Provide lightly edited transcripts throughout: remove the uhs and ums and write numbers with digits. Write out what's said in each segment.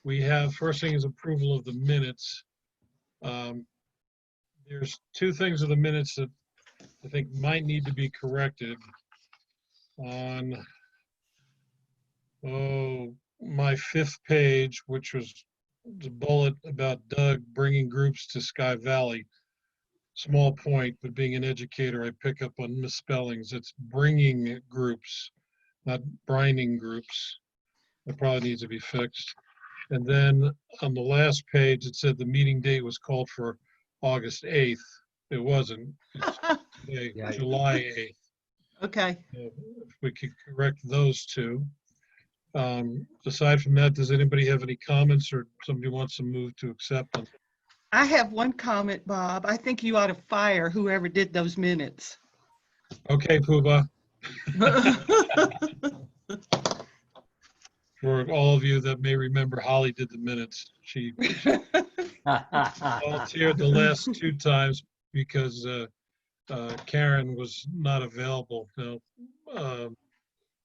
we have, first thing is approval of the minutes. There's two things of the minutes that I think might need to be corrected on, my 5th page, which was the bullet about Doug bringing groups to Sky Valley. Small point, but being an educator, I pick up on misspellings. It's bringing groups, not brining groups. That probably needs to be fixed. And then on the last page, it said the meeting date was called for August 8th. It wasn't. It's today, Yeah. July 8th. Okay. If we could correct those two. Aside from that, does anybody have any comments or somebody wants to move to accept them? I have one comment, Bob. I think you ought to fire whoever did those minutes. Okay, Poobah. For all of you that may remember, Holly did the minutes. She volunteered the last 2 times because Karen was not available. Now,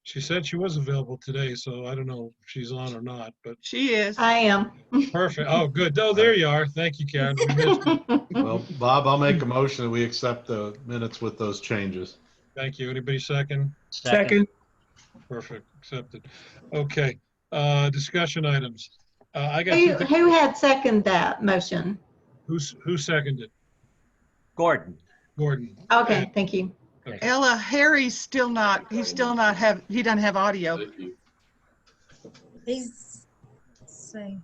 she said she was available today, so I don't know if she's on or not, but She is. I am. perfect. Oh, good. Oh, there you are. Thank you, Karen. We missed you. Well, Bob, I'll make a motion that we accept the minutes with those changes. Thank you. Anybody second? Second. Perfect. Accepted. Okay. Discussion items. I got two things. Who had second that motion? Who seconded? Gordon. Gordon. Okay, thank you. Ella, Harry's still not, he doesn't have audio. He's, let's see.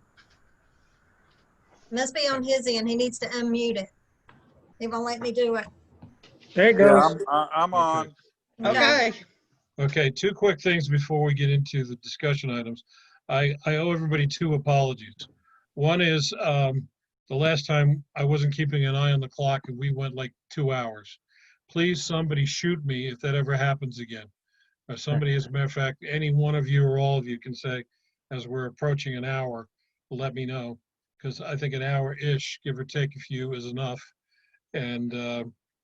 Must be on his end. He needs to unmute it. He won't let me do it. There it Yeah, goes. I'm on. Okay. Okay, 2 quick things before we get into the discussion items. I owe everybody 2 apologies. One is the last time I wasn't keeping an eye on the clock and we went like 2 hours. Please, somebody shoot me if that ever happens again. Or somebody, as a matter of fact, any one of you or all of you can say, as we're approaching an hour, let me know. Because I think an hour-ish, give or take a few, is enough. And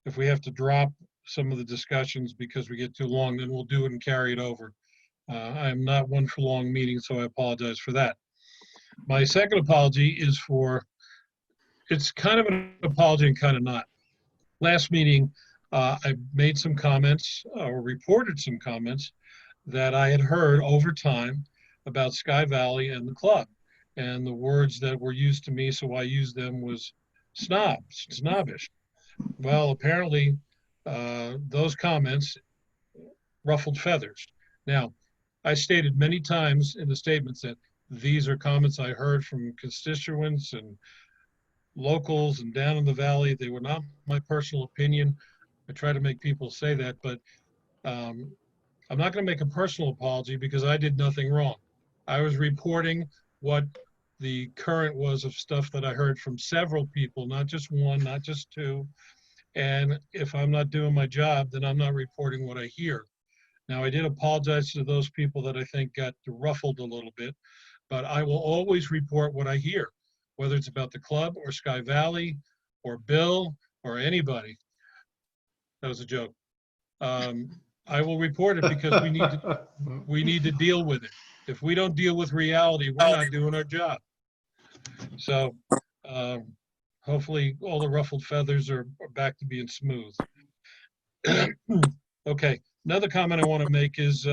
if we have to drop some of the discussions because we get too long, then we'll do it and carry it over. I am not one for long meetings, so I apologize for that. My second apology is it's kind of an apology and kind of not. Last meeting, I made some comments or reported some comments that I had heard over time about Sky Valley and the club. And the words that were used to me, so I used them, was snobbish. Well, apparently, those comments ruffled feathers. Now, I stated many times in the statements that these are comments I heard from constituents and locals and down in the valley. They were not my personal opinion. I try to make people say that, but I'm not going to make a personal apology because I did nothing wrong. I was reporting what the current was of stuff that I heard from several people, not just one, not just 2. And if I'm not doing my job, then I'm not reporting what I hear. Now, I did apologize to those people that I think got ruffled a little bit, but I will always report what I hear, whether it's about the club or Sky Valley or Bill or anybody. That was a joke. I will report it because we need to deal with it. If we don't deal with reality, we're not doing our job. So hopefully all the ruffled feathers are back to being smooth. Okay, another comment I want to make is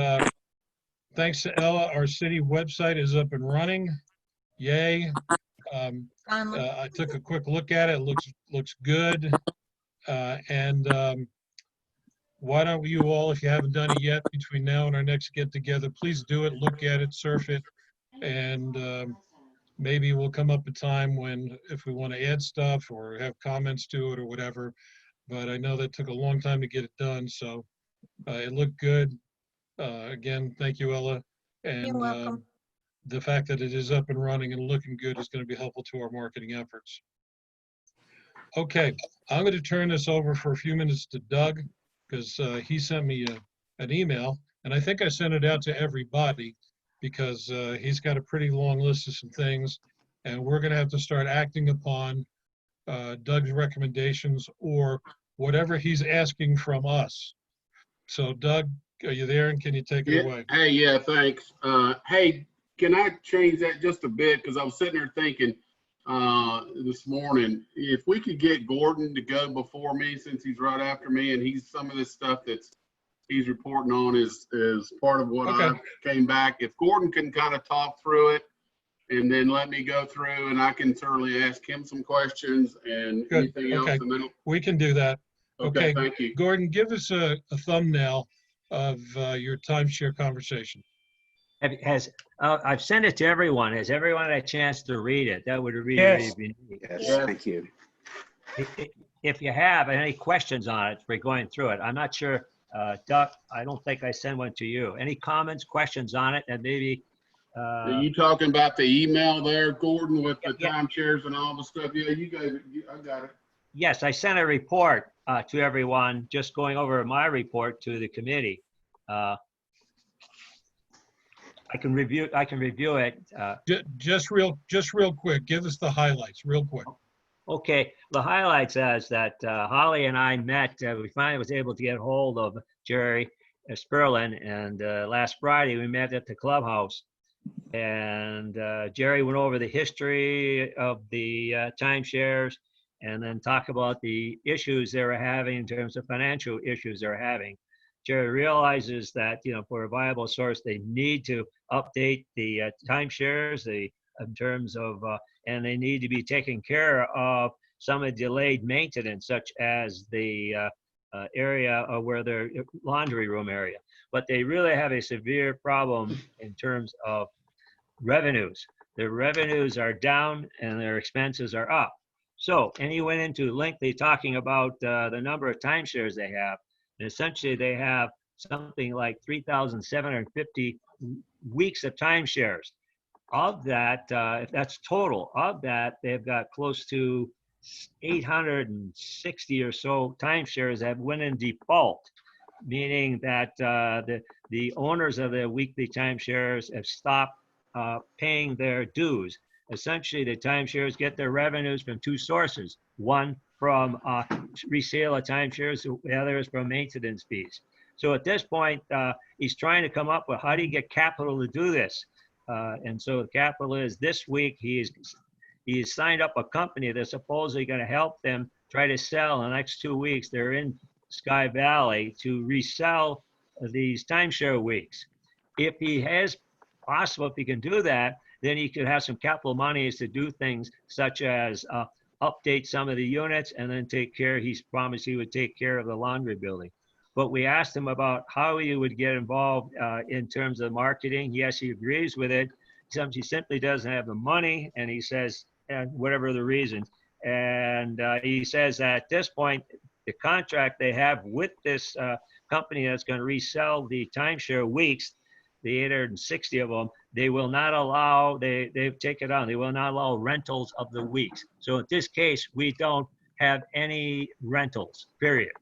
thanks to Ella, our city website is up and running. Yay. Finally. I took a quick look at it. It looks good. Why don't you all, if you haven't done it yet, between now and our next get together, please do it, look at it, surf it, and maybe we'll come up a time when, if we want to add stuff or have comments to it or whatever. But I know that took a long time to get it done, so it looked good. Again, thank you, Ella. And You're welcome. the fact that it is up and running and looking good is going to be helpful to our marketing efforts. Okay, I'm going to turn this over for a few minutes to Doug, because he sent me an email, and I think I sent it out to everybody because he's got a pretty long list of some things, and we're going to have to start acting upon Doug's recommendations or whatever he's asking from us. So Doug, are you there, and can you take it away? Hey, yeah, thanks. Hey, can I change that just a bit? Because I was sitting there thinking this morning, if we could get Gordon to go before me, since he's right after me, and he's some of this stuff he's reporting on is part of what Okay. I came back. If Gordon can kind of talk through it and then let me go through, and I can certainly ask him some questions and Good. anything else. Okay. And then, We can do that. okay, Okay. thank you. Gordon, give us a thumbnail of your timeshare conversation. I've sent it to everyone. Has everyone had a chance to read it? That would really Yes. be neat. Yes, thank you. If you have any questions on it, we're going through it. I'm not sure, Doug, I don't think I sent one to you. Any comments, questions on it? And maybe, Are you talking about the email there, Gordon, with the Yeah. timeshares and all the stuff? Yeah, you gave it. I got it. yes, I sent a report to everyone, just going over my report to the committee. I can review it. Just real quick, give us the highlights, real quick. Okay, the highlights is that Holly and I met, we finally was able to get hold of Jerry Sperlin, and last Friday we met at the clubhouse. And Jerry went over the history of the timeshares and then talk about the issues they were having in terms of financial issues they're having. Jerry realizes that, for a viable source, they need to update the timeshares, in terms of, and they need to be taking care of some of the delayed maintenance, such as the area where their laundry room area. But they really have a severe problem in terms of revenues. Their revenues are down and their expenses are up. So, and he went into lengthy talking about the number of timeshares they have. And essentially they have something like 3,750 weeks of timeshares. Of that, if that's total, of that, they've got close to 860 or so timeshares that went in default, meaning that the owners of the weekly timeshares have stopped paying their dues. Essentially, the timeshares get their revenues from two sources. One from resale of timeshares, the other is from maintenance fees. So at this point, he's trying to come up with how do you get capital to do this? And so the capital is this week, he's signed up a company that's supposedly going to help them try to sell in the next 2 weeks. They're in Sky Valley to resell these timeshare weeks. If he has possible, if he can do that, then he could have some capital monies to do things such as update some of the units and then he's promised he would take care of the laundry building. But we asked him about how he would get involved in terms of marketing. Yes, he agrees with it. He simply doesn't have the money, and he says, and whatever the reasons. And he says that at this point, the contract they have with this company that's going to resell the timeshare weeks, the 860 of them, they will not allow, they've taken on, they will not allow rentals of the weeks. So in this case, we don't have any rentals, period.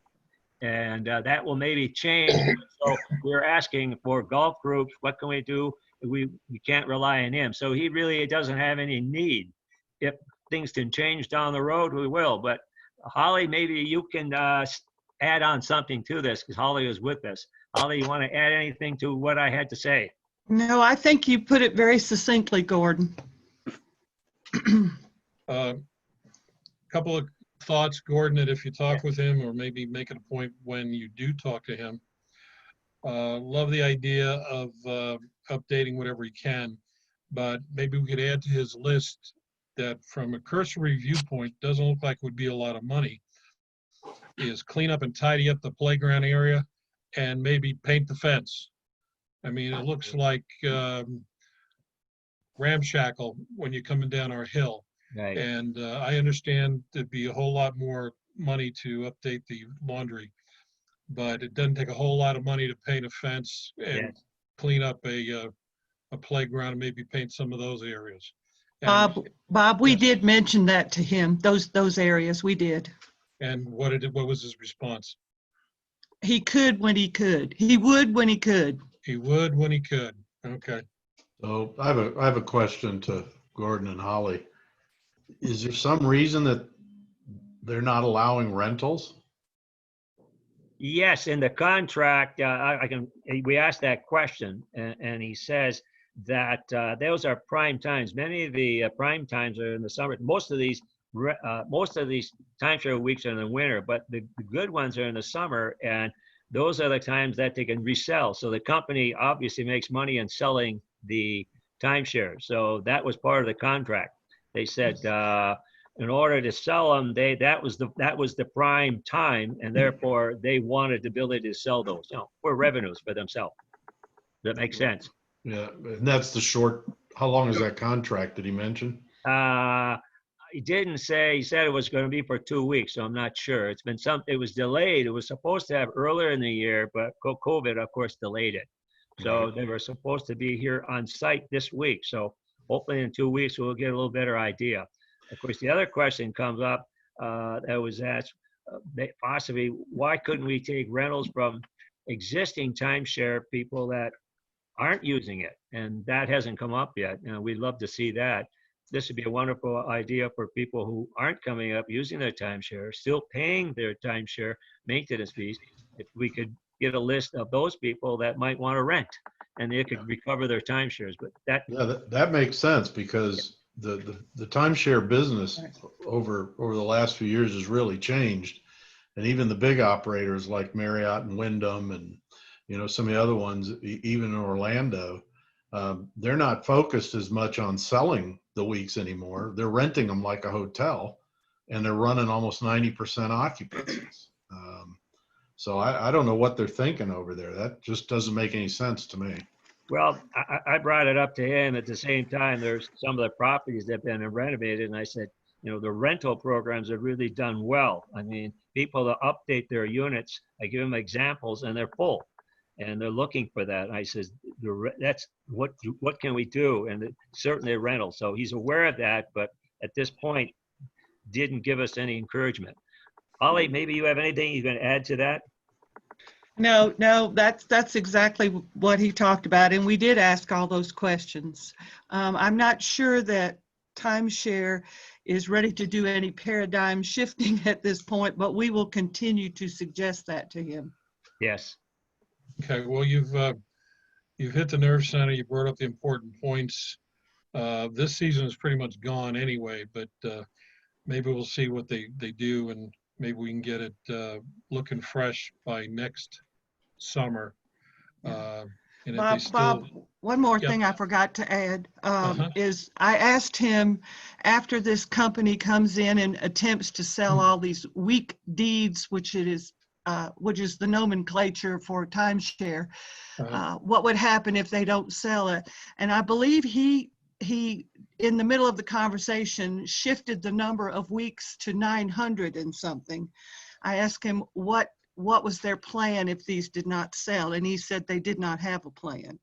And that will maybe change. So we're asking for golf groups, what can we do? We can't rely on him. So he really doesn't have any need. If things can change down the road, we will. But Holly, maybe you can add on something to this, because Holly was with us. Holly, you want to add anything to what I had to say? No, I think you put it very succinctly, Gordon. Couple of thoughts, Gordon, that if you talk with him, or maybe make it a point when you do talk to him, love the idea of updating whatever he can, but maybe we could add to his list that from a cursory viewpoint, doesn't look like would be a lot of money, is clean up and tidy up the playground area and maybe paint the fence. I mean, it looks like ramshackle when you're coming down our hill. Right. And I understand there'd be a whole lot more money to update the laundry, but it doesn't take a whole lot of money to paint a fence and Yes. clean up a playground and maybe paint some of those areas. And, Bob, we Yes. did mention that to him, those areas, we did. and what was his response? He could when he could. He would when he could. He would when he could. Okay. So I have a question to Gordon and Holly. Is there some reason that they're not allowing rentals? Yes, in the contract, we asked that question, and he says that those are prime times. Many of the prime times are in the summer. Most of these timeshare weeks are in the winter, but the good ones are in the summer, and those are the times that they can resell. So the company obviously makes money in selling the timeshare. So that was part of the contract. They said in order to sell them, that was the prime time, and therefore they wanted the ability to sell those, for revenues for themselves. That makes sense. Yeah, and that's the short, how long is that contract that he mentioned? He didn't say. He said it was going to be for 2 weeks, so I'm not sure. It was delayed. It was supposed to have earlier in the year, but COVID, of course, delayed it. So they were supposed to be here on site this week. So hopefully in 2 weeks we'll get a little better idea. Of course, the other question comes up that was asked, possibly, why couldn't we take rentals from existing timeshare people that aren't using it? And that hasn't come up yet. We'd love to see that. This would be a wonderful idea for people who aren't coming up using their timeshare, still paying their timeshare maintenance fees. If we could get a list of those people that might want to rent, and they could recover their timeshares. But That makes sense, because the timeshare business over the last few years has really changed. And even the big operators like Marriott and Wyndham and, some of the other ones, even in Orlando, they're not focused as much on selling the weeks anymore. They're renting them like a hotel, and they're running almost 90% occupancies. So I don't know what they're thinking over there. That just doesn't make any sense to me. Well, I brought it up to him at the same time. There's some of the properties that have been renovated, and I said, the rental programs have really done well. I mean, people that update their units, I give them examples, and they're full, and they're looking for that. And I says, that's what can we do? And certainly rental. So he's aware of that, but at this point, didn't give us any encouragement. Ollie, maybe you have anything you can add to that? No, that's exactly what he talked about. And we did ask all those questions. I'm not sure that timeshare is ready to do any paradigm shifting at this point, but we will continue to suggest that to him. Yes. Okay, well, you've hit the nerve center. You brought up the important points. This season is pretty much gone anyway, but maybe we'll see what they do, and maybe we can get it looking fresh by next summer. And if they still, Bob, one more Yep. thing I forgot to add Uh-huh. is I asked him, after this company comes in and attempts to sell all these weak deeds, which is the nomenclature for timeshare, what would happen if they don't sell it? And I believe he in the middle of the conversation shifted the number of weeks to 900 and something. I asked him what was their plan if these did not sell, and he said they did not have a plan.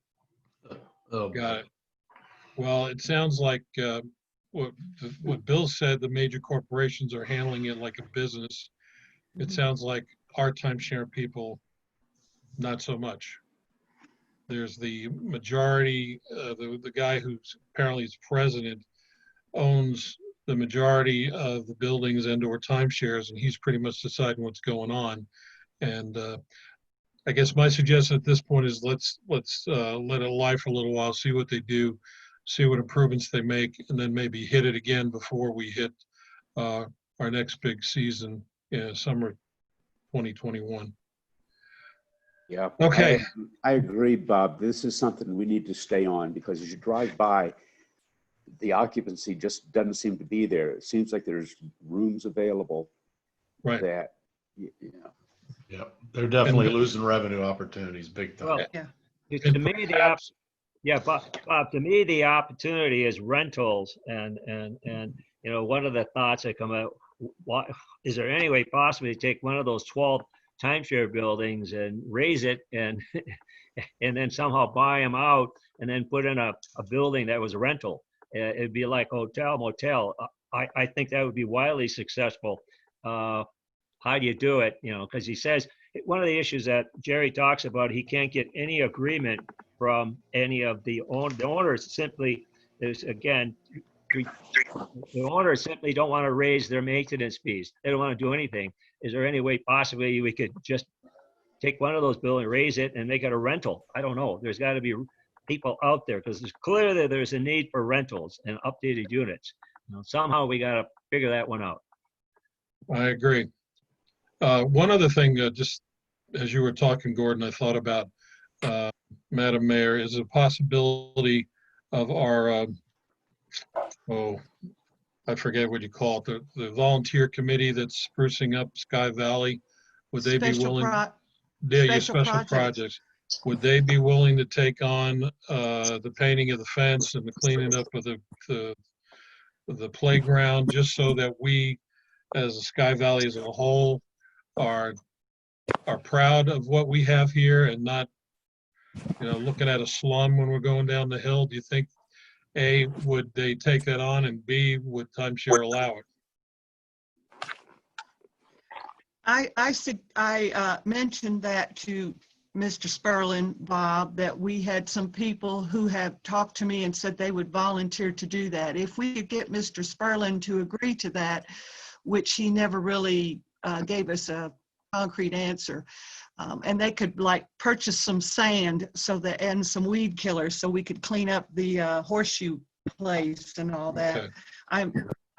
Oh, Got it. Well, it sounds like what Bill said, the major corporations are handling it like a business. It sounds like our timeshare people, not so much. There's the majority, the guy who's apparently is president owns the majority of the buildings and/or timeshares, and he's pretty much deciding what's going on. And I guess my suggestion at this point is let's let it lie for a little while, see what they do, see what improvements they make, and then maybe hit it again before we hit our next big season, summer 2021. Yeah. Okay. I agree, Bob. This is something we need to stay on, because as you drive by, the occupancy just doesn't seem to be there. It seems like there's rooms available Right. that, Yeah, they're definitely And- losing revenue opportunities big time. Well, Yeah. to me, Bob, to me, the opportunity is rentals, and one of the thoughts that come out, is there any way possibly to take one of those 12 timeshare buildings and raise it and then somehow buy them out and then put in a building that was a rental? It'd be like hotel, motel. I think that would be wildly successful. How do you do it? Because he says one of the issues that Jerry talks about, he can't get any agreement from any of the owners. Simply, there's again, the owners simply don't want to raise their maintenance fees. They don't want to do anything. Is there any way possibly we could just take one of those buildings, raise it, and make it a rental? I don't know. There's got to be people out there, because it's clear that there's a need for rentals and updated units. Somehow we got to figure that one out. I agree. One other thing, just as you were talking, Gordon, I thought about, Madam Mayor, is a possibility of our, I forget what you call it, the volunteer committee that's sprucing up Sky Valley. Would they be Special willing? pro- Yeah, your special special projects. projects. Would they be willing to take on the painting of the fence and the cleaning up of the playground, just so that we, as the Sky Valley as a whole, are proud of what we have here and not, looking at a slum when we're going down the hill? Do you think, A, would they take that on, and B, would timeshare allow it? I mentioned that to Mr. Sperlin, Bob, that we had some people who have talked to me and said they would volunteer to do that. If we could get Mr. Sperlin to agree to that, which he never really gave us a concrete answer, and they could like purchase some sand and some weed killers so we could clean up the horseshoe place and all that. Okay.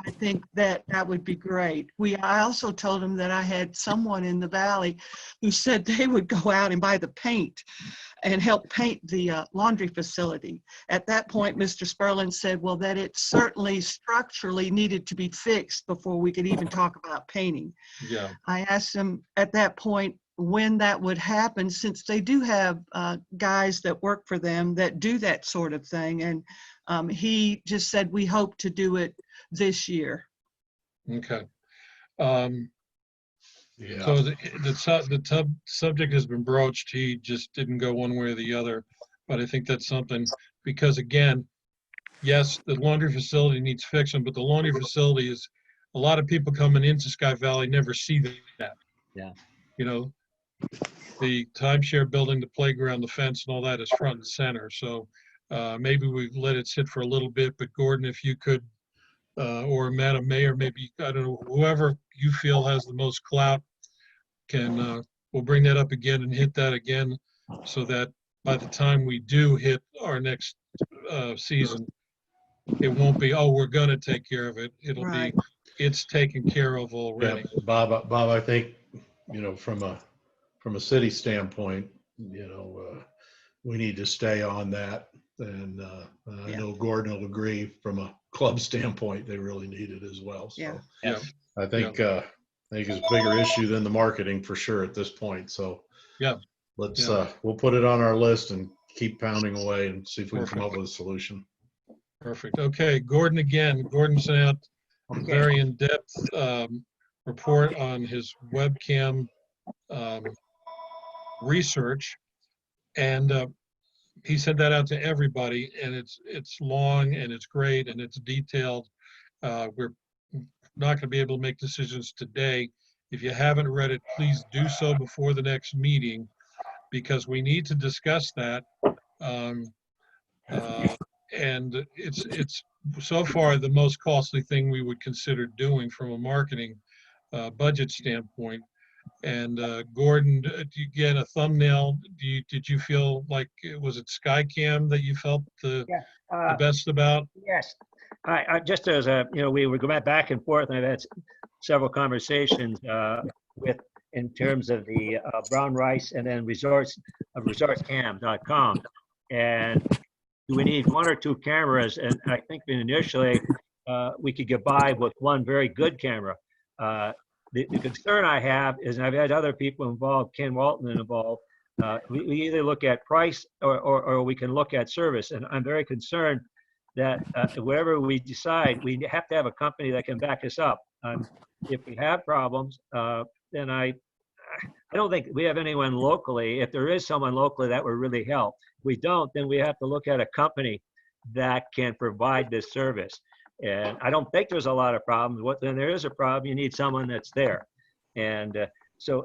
I think that would be great. I also told him that I had someone in the valley who said they would go out and buy the paint and help paint the laundry facility. At that point, Mr. Sperlin said, well, that it certainly structurally needed to be fixed before we could even talk about painting. Yeah. I asked him at that point when that would happen, since they do have guys that work for them that do that sort of thing. And he just said, we hope to do it this year. Okay. Yeah. So the subject has been broached. He just didn't go one way or the other. But I think that's something, because again, yes, the laundry facility needs fixing, but the laundry facility is, a lot of people coming into Sky Valley never see that. Yeah. The timeshare building, the playground, the fence and all that is front and center. So maybe we let it sit for a little bit, but Gordon, if you could, or Madam Mayor, maybe, I don't know, whoever you feel has the most clout we'll bring that up again and hit that again, so that by the time we do hit our next season, it won't be, oh, we're gonna take care of it. It'll Right. be, it's taken care of already. Yeah, Bob, I think, from a city standpoint, we need to stay on that. And I know Gordon will agree from a club standpoint, they really need it as well. So Yeah. Yeah. I think it's a bigger issue than the marketing for sure at this point. So Yeah. let's, Yeah. we'll put it on our list and keep pounding away and see if we can come up with a solution. Perfect. Okay, Gordon again. Gordon sent out a very in-depth report on his webcam research, and he sent that out to everybody, and it's long and it's great and it's detailed. We're not going to be able to make decisions today. If you haven't read it, please do so before the next meeting, because we need to discuss that. And it's so far the most costly thing we would consider doing from a marketing budget standpoint. And Gordon, you get a thumbnail. Did you feel like was it Skycam that you felt the best about? Yes. I just as we were going back and forth, and I've had several conversations in terms of the brown rice and then resortscam.com. And do we need one or two cameras? And I think initially we could get by with one very good camera. The concern I have is, and I've had other people involved, Ken Walton involved, we either look at price or we can look at service. And I'm very concerned that whatever we decide, we have to have a company that can back us up. If we have problems, then I don't think we have anyone locally. If there is someone locally, that would really help. If we don't, then we have to look at a company that can provide this service. And I don't think there's a lot of problems. When there is a problem, you need someone that's there. And so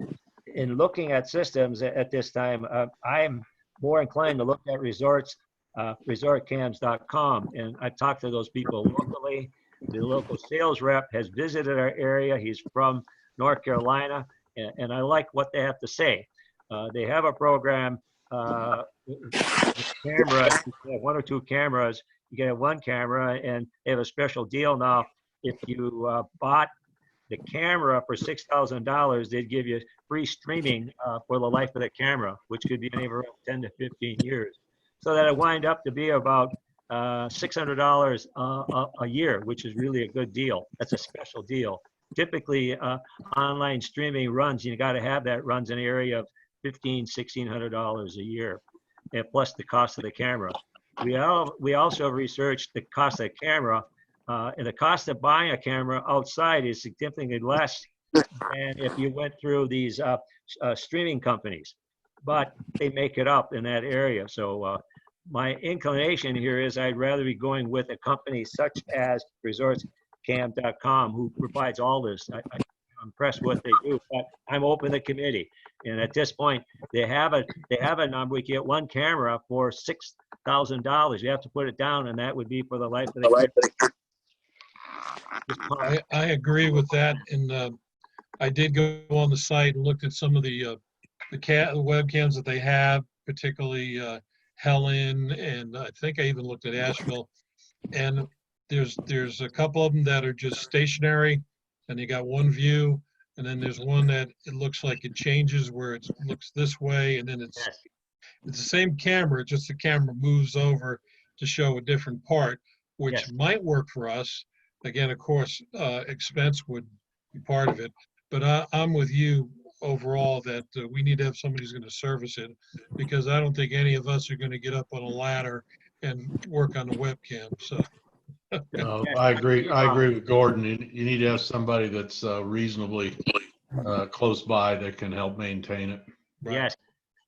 in looking at systems at this time, I'm more inclined to look at resortcams.com. And I talked to those people locally. The local sales rep has visited our area. He's from North Carolina. And I like what they have to say. They have a program camera, you can have 1 or 2 cameras. You can have 1 camera, and they have a special deal now. If you bought the camera for $6,000, they'd give you free streaming for the life of the camera, which could be anywhere from 10 to 15 years. So that it wind up to be about $600 a year, which is really a good deal. That's a special deal. Typically, online streaming runs, you got to have that, runs in the area of $1,500, $1,600 a year, and plus the cost of the camera. We also researched the cost of the camera, and the cost of buying a camera outside is significantly less than if you went through these streaming companies, but they make it up in that area. So my inclination here is I'd rather be going with a company such as resortscam.com, who provides all this. I'm impressed with what they do, but I'm open to committee. And at this point, they have a number. We get 1 camera for $6,000. You have to put it down, and that would be for the life of the camera. I agree with that. And I did go on the site and looked at some of the webcams that they have, particularly Helen, and I think I even looked at Asheville. And there's a couple of them that are just stationary, and you got 1 view, and then there's one that it looks like it changes, where it looks this way, and then it's the same camera, just the camera moves over to show a different part, which Yes. might work for us. Again, of course, expense would be part of it, but I'm with you overall that we need to have somebody who's going to service it, because I don't think any of us are going to get up on a ladder and work on the webcam. So I agree with Gordon. You need to have somebody that's reasonably close by that can help maintain it. right. Yes.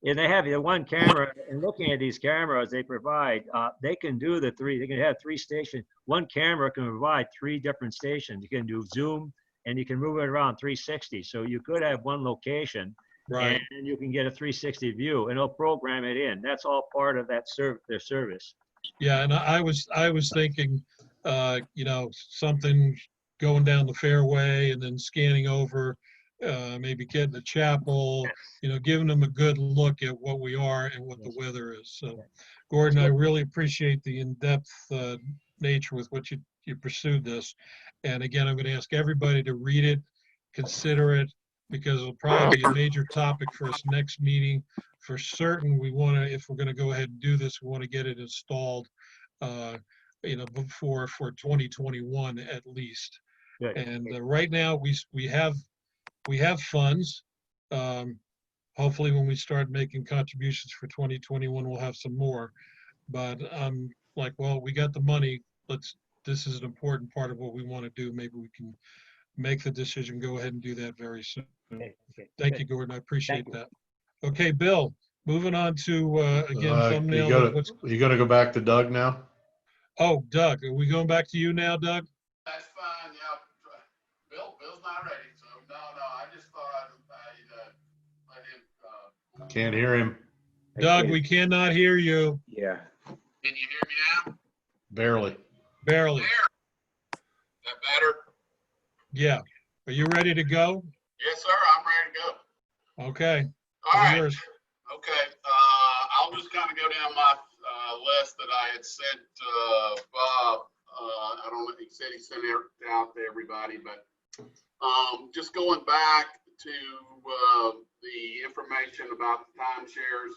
And they have the 1 camera, and looking at these cameras they provide, they can do they can have 3 stations. 1 camera can provide 3 different stations. You can do Zoom, and you can move it around 360. So you could have 1 location, Right. and you can get a 360 view, and they'll program it in. That's all part of that their service. Yeah, and I was thinking, something going down the fairway and then scanning over, maybe getting a chapel, giving them a good look at what we are and what the weather is. So, Gordon, I really appreciate the in-depth nature with which you pursued this. And again, I'm going to ask everybody to read it, consider it, because it'll probably be a major topic for us next meeting. For certain, we want to, if we're going to go ahead and do this, we want to get it installed, before for 2021 at least. Good. And right now we have funds. Hopefully, when we start making contributions for 2021, we'll have some more. But I'm like, well, we got the money. This is an important part of what we want to do. Maybe we can make the decision, go ahead and do that very soon. Okay. Thank you, Gordon. I appreciate that. Okay, Bill, moving on to, again, thumbnail. You gonna go back to Doug now? Oh, Doug, are we going back to you now, Doug? That's fine, yeah. Bill's not ready, so no, I just thought I'd let him. Can't hear him. Doug, we cannot hear you. Yeah. Can you hear me now? Barely. Barely. There. Is that better? Yeah. Are you ready to go? Yes, sir, I'm ready to go. Okay. All right. Yours. Okay, I'll just kind of go down my list that I had sent Bob. I don't know, he said he sent it out to everybody, but just going back to the information about the timeshares,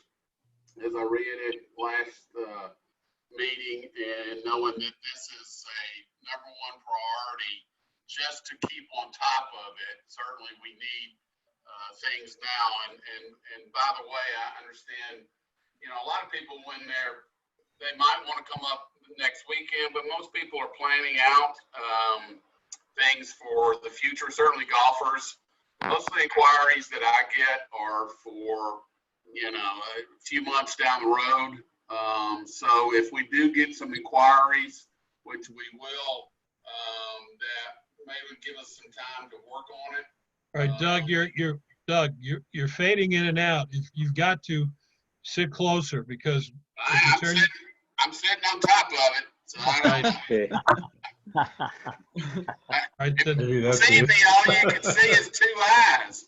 as I read it last meeting, and knowing that this is a #1 priority, just to keep on top of it. Certainly we need things now, and by the way, I understand, a lot of people when they might want to come up next weekend, but most people are planning out things for the future. Certainly golfers, most of the inquiries that I get are for a few months down the road. So if we do get some inquiries, which we will, that maybe give us some time to work on it. All right, Doug, you're fading in and out. You've got to sit closer, because I'm sitting on top of it. So I don't know. right, then, Maybe that's See it. me, all you can see is 2 eyes.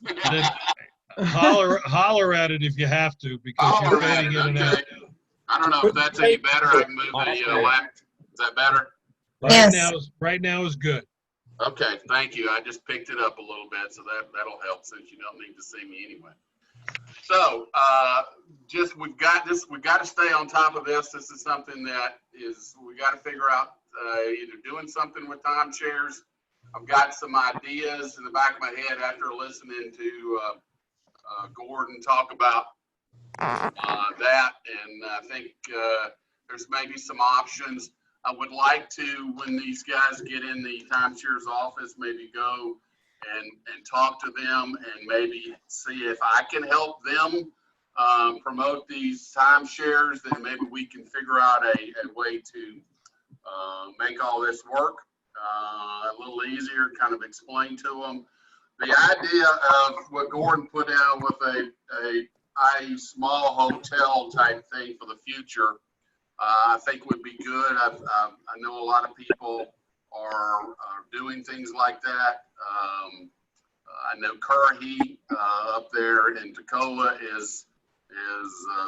Holler at it if you have to, because you're Holler at fading it, in and out. okay. I don't know if that's any better. I can move the left. Is that better? Yes. Right now is good. Okay, thank you. I just picked it up a little bit, so that'll help since you don't need to see me anyway. So, we've got to stay on top of this. This is something that we got to figure out, either doing something with timeshares. I've got some ideas in the back of my head after listening to Gordon talk about that, and I think there's maybe some options. I would like to, when these guys get in the timeshares office, maybe go and talk to them and maybe see if I can help them promote these timeshares. Then maybe we can figure out a way to make all this work a little easier, kind of explain to them. The idea of what Gordon put out with a small hotel type thing for the future, I think would be good. I know a lot of people are doing things like that. I know Currahee up there in Toccoa is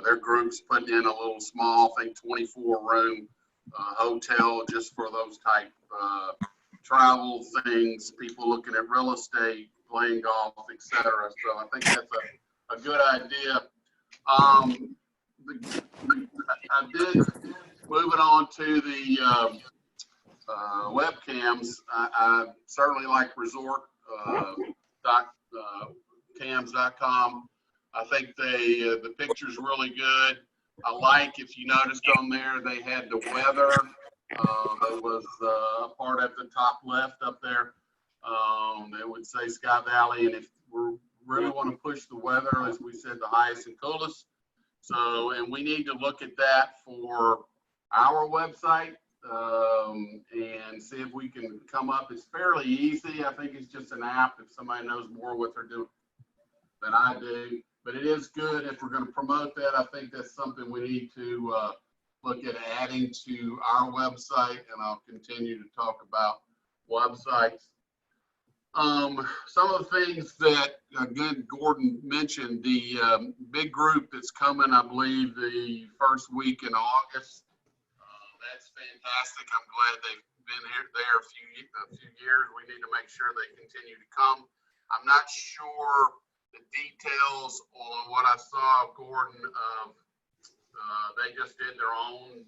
their group's putting in a little small, I think 24-room hotel just for those type travel things, people looking at real estate, playing golf, etc. So I think that's a good idea. I did, moving on to the webcams, I certainly like resort.cams.com. I think the picture's really good. I like, if you noticed on there, they had the weather. That was a part at the top left up there. It would say Sky Valley, and if we really want to push the weather, as we said, the highest and coolest. So, and we need to look at that for our website and see if we can come up. It's fairly easy. I think it's just an app if somebody knows more what they're doing than I do. But it is good if we're going to promote that. I think that's something we need to look at adding to our website, and I'll continue to talk about websites. Some of the things that, again, Gordon mentioned, the big group that's coming, I believe, the first week in August. That's fantastic. I'm glad they've been there a few years. We need to make sure they continue to come. I'm not sure the details on what I saw of Gordon. They just did their own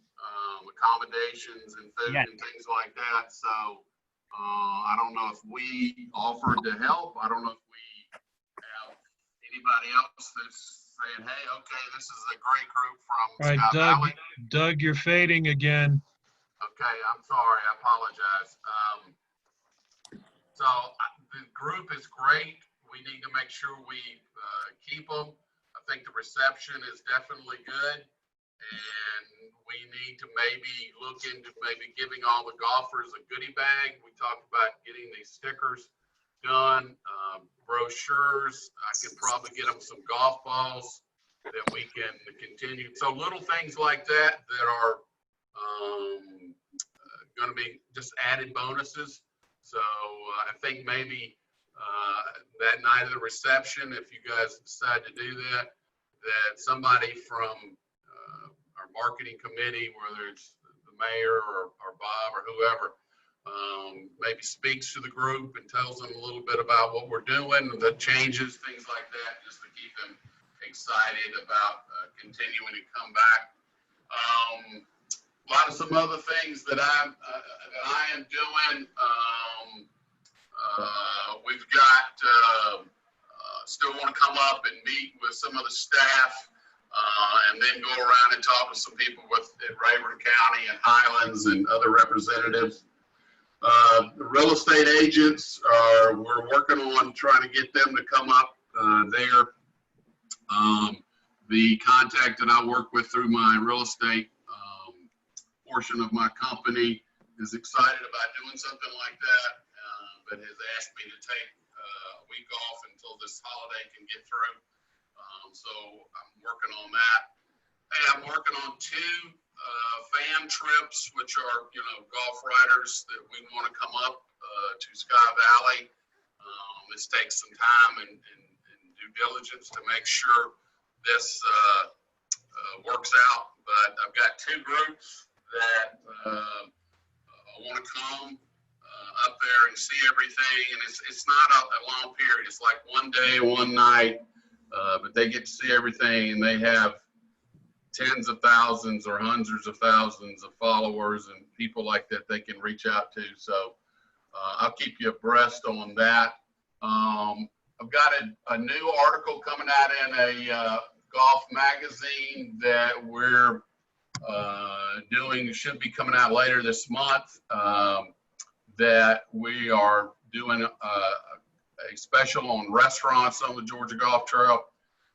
accommodations and food and things like that. So I don't know if we offered to help. I don't know if we have anybody else that's saying, hey, okay, this is a great group from All right, Sky Valley. Doug, you're fading again. Okay, I'm sorry. I apologize. So the group is great. We need to make sure we keep them. I think the reception is definitely good. And we need to maybe look into maybe giving all the golfers a goodie bag. We talked about getting these stickers done, brochures. I could probably get them some golf balls that we can continue. So little things like that are going to be just added bonuses. So I think maybe that night of the reception, if you guys decide to do that, that somebody from our marketing committee, whether it's the mayor or Bob or whoever, maybe speaks to the group and tells them a little bit about what we're doing, the changes, things like that, just to keep them excited about continuing to come back. A lot of some other things that I am doing. We've got still want to come up and meet with some of the staff. And then go around and talk to some people at Rayburn County and Highlands and other representatives. The real estate agents we're working on trying to get them to come up there. The contact that I work with through my real estate portion of my company is excited about doing something like that, but has asked me to take a week off until this holiday can get through. So I'm working on that. And I'm working on 2 fan trips, which are, golf riders that we want to come up to Sky Valley. This takes some time and do due diligence to make sure this works out. But I've got two groups that want to come up there and see everything, and it's not a long period. It's like one day, one night, but they get to see everything, and they have tens of thousands or hundreds of thousands of followers and people like that they can reach out to. So I'll keep you abreast on that. I've got a new article coming out in a golf magazine that we're doing, should be coming out later this month, that we are doing a special on restaurants on the Georgia Golf Trail.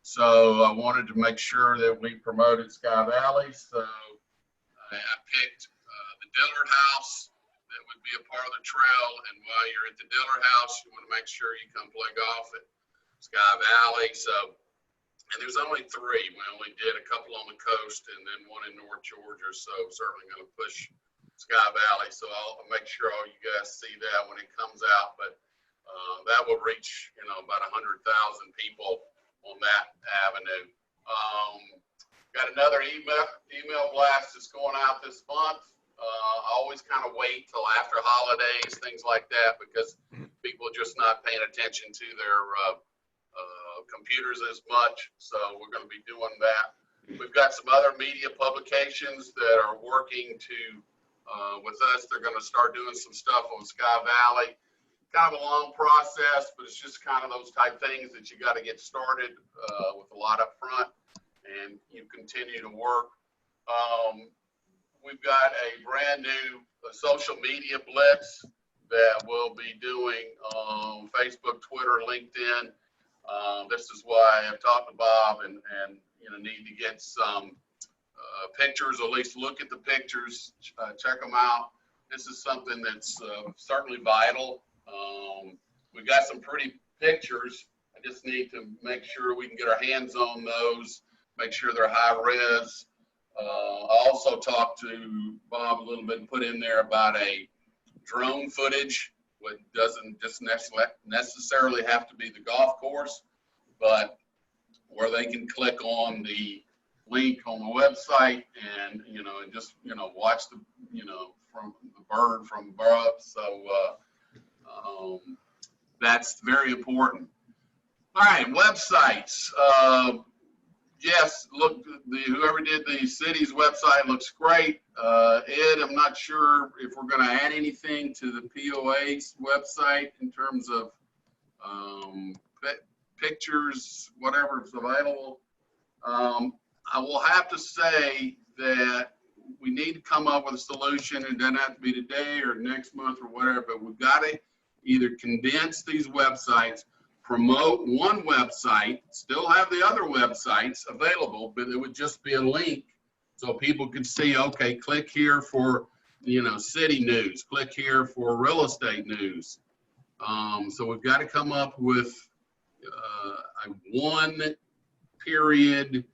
So I wanted to make sure that we promoted Sky Valley. So I picked the Dillard House that would be a part of the trail. And while you're at the Dillard House, you want to make sure you come play golf at Sky Valley. So, and there's only three. We only did a couple on the coast and then one in North Georgia. So certainly going to push Sky Valley. So I'll make sure all you guys see that when it comes out. But that will reach, about 100,000 people on that avenue. Got another email blast that's going out this month. I always kind of wait till after holidays, things like that, because people are just not paying attention to their computers as much. So we're going to be doing that. We've got some other media publications that are working with us. They're going to start doing some stuff on Sky Valley. Kind of a long process, but it's just kind of those type things that you got to get started with a lot up front, and you continue to work. We've got a brand new social media blitz that we'll be doing on Facebook, Twitter, LinkedIn. This is why I've talked to Bob and need to get some pictures, or at least look at the pictures, check them out. This is something that's certainly vital. We've got some pretty pictures. I just need to make sure we can get our hands on those, make sure they're high res. I also talked to Bob a little bit and put in there about a drone footage, which doesn't just necessarily have to be the golf course, but where they can click on the link on the website and, and just, watch the, from the bird from above. So, that's very important. All right, websites. Yes, look, whoever did the city's website looks great. Ed, I'm not sure if we're going to add anything to the POA's website in terms of pictures, whatever's available. I will have to say that we need to come up with a solution. It doesn't have to be today or next month or whatever, but we've got to either condense these websites, promote one website, still have the other websites available, but it would just be a link so people could see, okay, click here for, city news, click here for real estate news. So we've got to come up with a one period,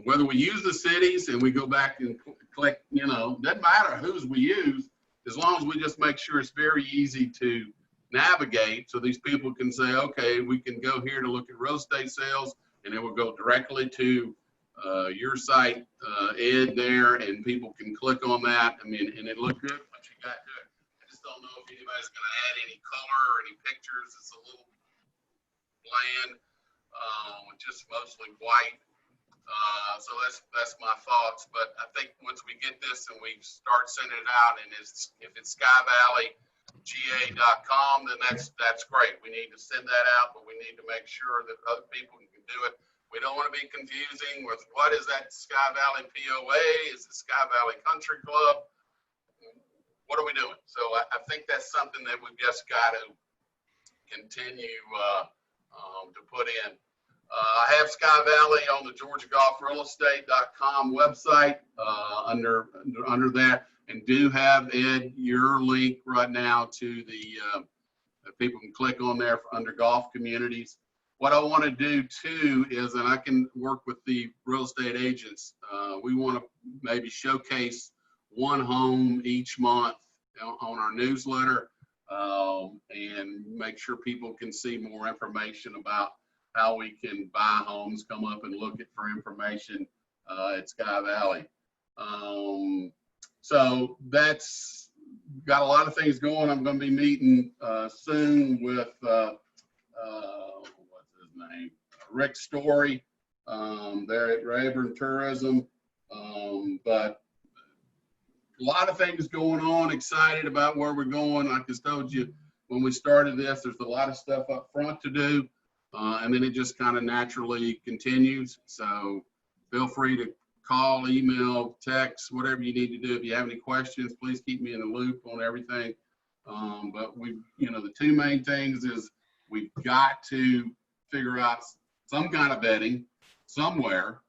whether we use the cities and we go back and click, doesn't matter whose we use, as long as we just make sure it's very easy to navigate, so these people can say, okay, we can go here to look at real estate sales, and it will go directly to your site, Ed, there, and people can click on that. I mean, and it looked good, but you got to. I just don't know if anybody's going to add any color or any pictures. It's a little bland, with just mostly white. So that's my thoughts. But I think once we get this and we start sending it out, and if it's SkyValleyGA.com, then that's great. We need to send that out, but we need to make sure that other people can do it. We don't want to be confusing with what is that Sky Valley POA? Is it Sky Valley Country Club? What are we doing? So I think that's something that we've just got to continue to put in. I have Sky Valley on the GeorgiaGolfRealEstate.com website under that, and do have, Ed, your link right now to the people can click on there under golf communities. What I want to do too is, and I can work with the real estate agents, we want to maybe showcase one home each month on our newsletter, and make sure people can see more information about how we can buy homes, come up and look at for information at Sky Valley. So that's got a lot of things going. I'm going to be meeting soon with what's his name, Rick Story. They're at Rayburn Tourism, but a lot of things going on. Excited about where we're going. Like I told you when we started this, there's a lot of stuff up front to do, and then it just kind of naturally continues. So feel free to call, email, text, whatever you need to do. If you have any questions, please keep me in the loop on everything. But the two main things is we've got to figure out some kind of vetting somewhere,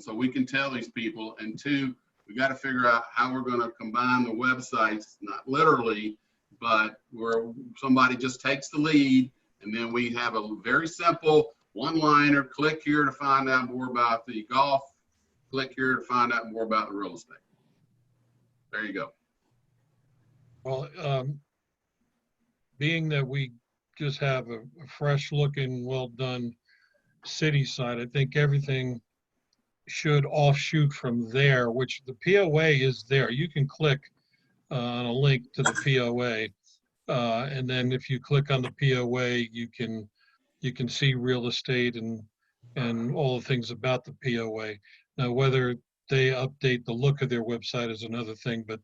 so we can tell these people. And two, we got to figure out how we're going to combine the websites, not literally, but where somebody just takes the lead, and then we have a very simple one-liner, click here to find out more about the golf, click here to find out more about the real estate. There you go. Well, being that we just have a fresh looking, well done city site, I think everything should offshoot from there, which the POA is there. You can click on a link to the POA. And then if you click on the POA, you can see real estate and all the things about the POA. Now, whether they update the look of their website is another thing, but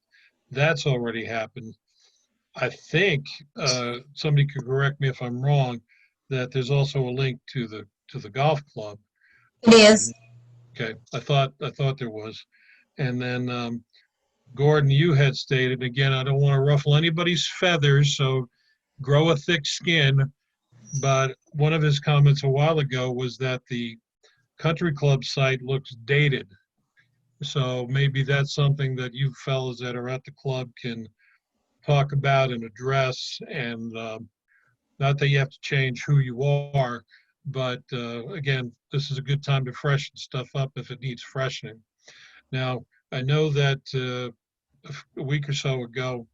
that's already happened. I think somebody could correct me if I'm wrong, that there's also a link to the golf club. It is. Okay, I thought there was. And then Gordon, you had stated, again, I don't want to ruffle anybody's feathers, so grow a thick skin. But one of his comments a while ago was that the country club site looks dated. So maybe that's something that you fellas that are at the club can talk about and address. And not that you have to change who you are, but again, this is a good time to freshen stuff up if it needs freshening. Now, I know that a week or so ago,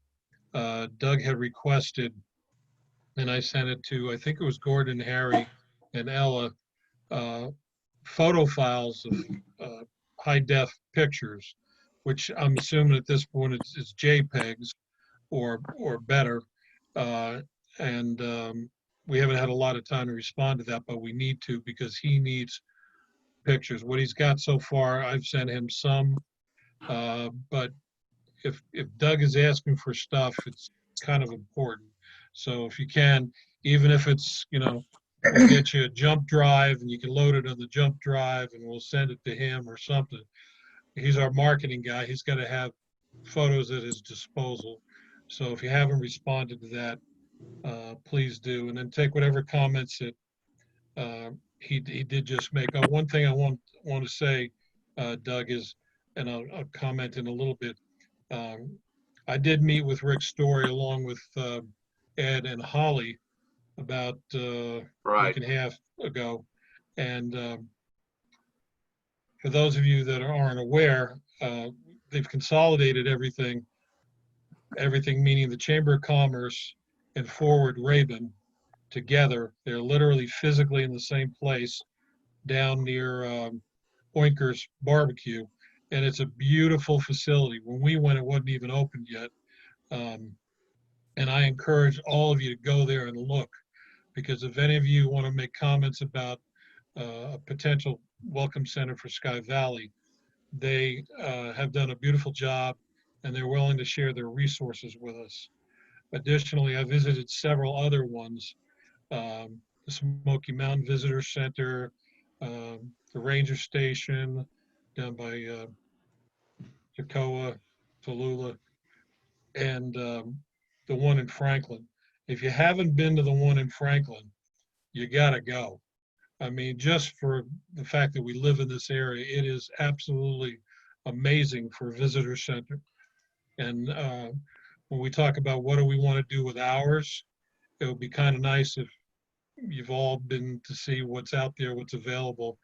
Doug had requested, and I sent it to, I think it was Gordon, Harry, and Ella, photo files of high def pictures, which I'm assuming at this point it's JPEGs or better. We haven't had a lot of time to respond to that, but we need to, because he needs pictures. What he's got so far, I've sent him some, but if Doug is asking for stuff, it's kind of important. So if you can, even if it's, we'll get you a jump drive and you can load it on the jump drive and we'll send it to him or something. He's our marketing guy. He's got to have photos at his disposal. So if you haven't responded to that, please do. And then take whatever comments that he did just make. One thing I want to say, Doug, is, and I'll comment in a little bit. I did meet with Rick Story along with Ed and Holly about a week and a half ago. And for those of you that aren't aware, they've consolidated everything meaning the Chamber of Commerce and Forward Raven together. They're literally physically in the same place down near Oinker's Barbecue. And it's a beautiful facility. When we went, it wasn't even opened yet. And I encourage all of you to go there and look, because if any of you want to make comments about a potential welcome center for Sky Valley, they have done a beautiful job and they're willing to share their resources with us. Additionally, I visited several other ones, the Smoky Mountain Visitor Center, the Ranger Station down by Toccoa, Tallulah, and the one in Franklin. If you haven't been to the one in Franklin, you gotta go. I mean, just for the fact that we live in this area, it is absolutely amazing for a visitor center. And when we talk about what do we want to do with ours, it would be kind of nice if you've all been to see what's out there, what's available.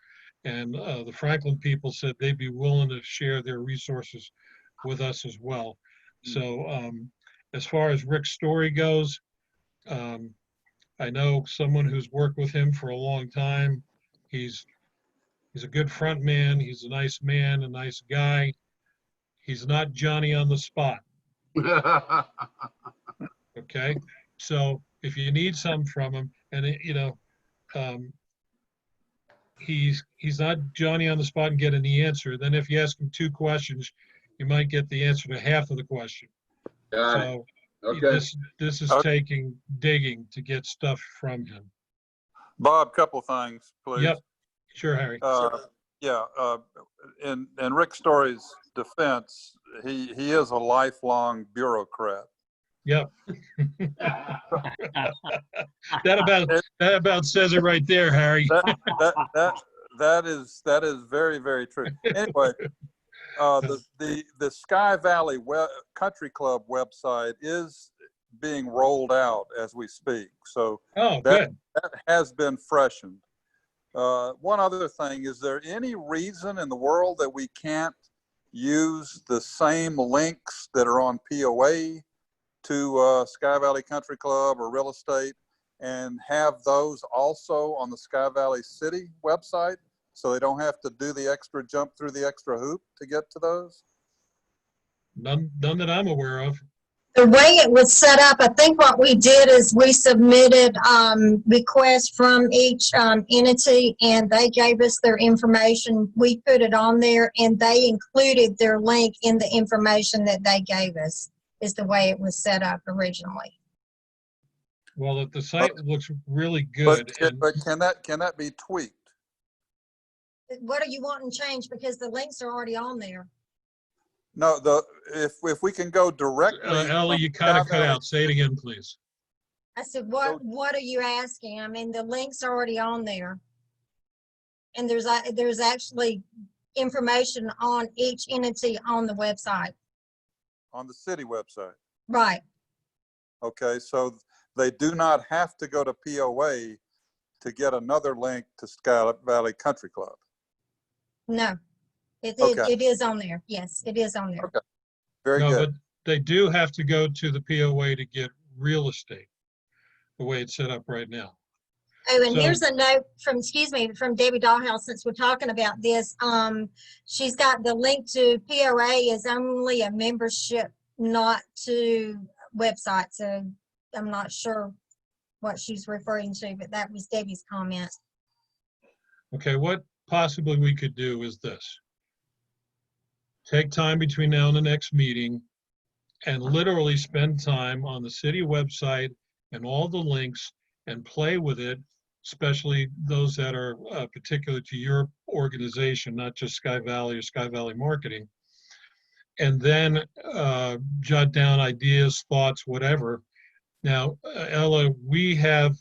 And the Franklin people said they'd be willing to share their resources with us as well. So as far as Rick's story goes, I know someone who's worked with him for a long time. He's a good front man. He's a nice man, a nice guy. He's not Johnny on the spot. Okay, so if you need some from him, and he's not Johnny on the spot and getting the answer. Then if you ask him 2 questions, you might get the answer to half of the question. Got it. So Okay. this is taking digging to get stuff from him. Bob, couple things, please. Yep, sure, Harry. Yeah, in Rick Story's defense, he is a lifelong bureaucrat. Yep. That about says it right there, Harry. That is very, very true. Anyway, the Sky Valley Country Club website is being rolled out as we speak. So good. That has been freshened. One other thing, is there any reason in the world that we can't use the same links that are on POA to Sky Valley Country Club or real estate, and have those also on the Sky Valley City website, so they don't have to do the extra jump through the extra hoop to get to those? None that I'm aware of. The way it was set up, I think what we did is we submitted requests from each entity, and they gave us their information. We put it on there, and they included their link in the information that they gave us, is the way it was set up originally. Well, the site looks really good. But can that be tweaked? What are you wanting changed? Because the links are already on there. No, if we can go directly. Ellie, you kind of cut out. Say it again, please. I said, what are you asking? I mean, the link's already on there. And there's actually information on each entity on the website. On the city website. Right. Okay, so they do not have to go to POA to get another link to Sky Valley Country Club. No, it is on there. Yes, it is on there. Okay. Very No, good. but they do have to go to the POA to get real estate, the way it's set up right now. Oh, and So- here's a note from Debbie Dollhouse, since we're talking about this. She's got the link to POA is only a membership, not to website. So I'm not sure what she's referring to, but that was Debbie's comment. Okay, what possibly we could do is this. Take time between now and the next meeting and literally spend time on the city website and all the links and play with it, especially those that are particular to your organization, not just Sky Valley or Sky Valley Marketing. And then jot down ideas, thoughts, whatever. Now, Ella, we have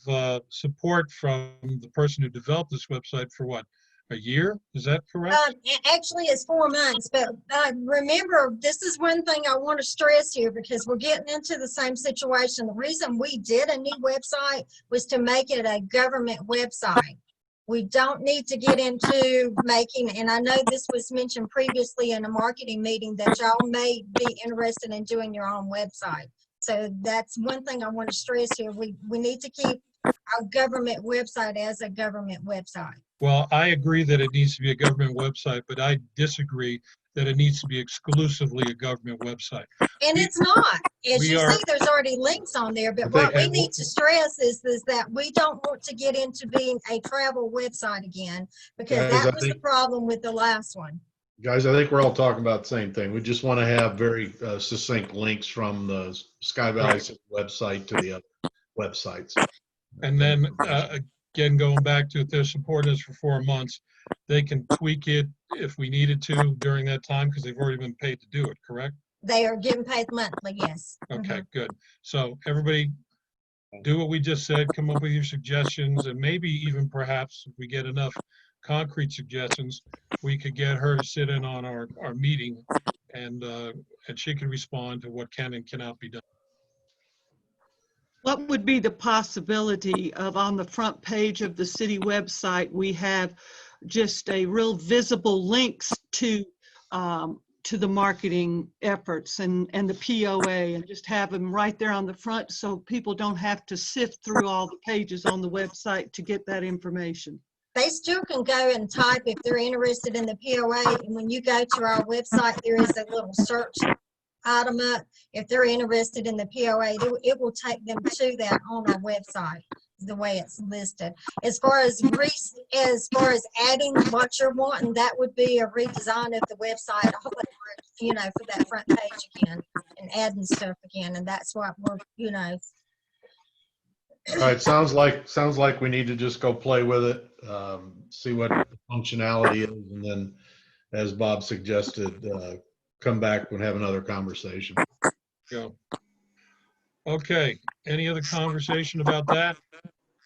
support from the person who developed this website for what, a year? Is that correct? Actually, it's 4 months, but remember, this is one thing I want to stress here, because we're getting into the same situation. The reason we did a new website was to make it a government website. We don't need to get into making, and I know this was mentioned previously in a marketing meeting, that y'all may be interested in doing your own website. So that's one thing I want to stress here. We need to keep our government website as a government website. Well, I agree that it needs to be a government website, but I disagree that it needs to be exclusively a government website. And it's not. As we you are- see, there's already links on there, but I what think- we need to stress is that we don't want to get into being a travel website again, because Guys, that I was the think- problem with the last one. Guys, I think we're all talking about the same thing. We just want to have very succinct links from the Sky Valley City website to the other websites. And then, again, going back to if they're supporting us for 4 months, they can tweak it if we needed to during that time, because they've already been paid to do it, correct? They are getting paid monthly, yes. Okay, good. So everybody do what we just said, come up with your suggestions, and maybe even perhaps if we get enough concrete suggestions, we could get her to sit in on our meeting, and she can respond to what can and cannot be done. What would be the possibility of, on the front page of the city website, we have just a real visible links to to the marketing efforts and the POA, and just have them right there on the front so people don't have to sift through all the pages on the website to get that information. They still can go and type if they're interested in the POA. And when you go to our website, there is a little search item up. If they're interested in the POA, it will take them to that on our website, the way it's listed. As far as adding what you're wanting, that would be a redesign of the website, you know, for that front page again and adding stuff again. And that's what we're, you know. All right, sounds like we need to just go play with it, see what functionality is, and then, as Bob suggested, come back and have another conversation. Go. Okay, any other conversation about that?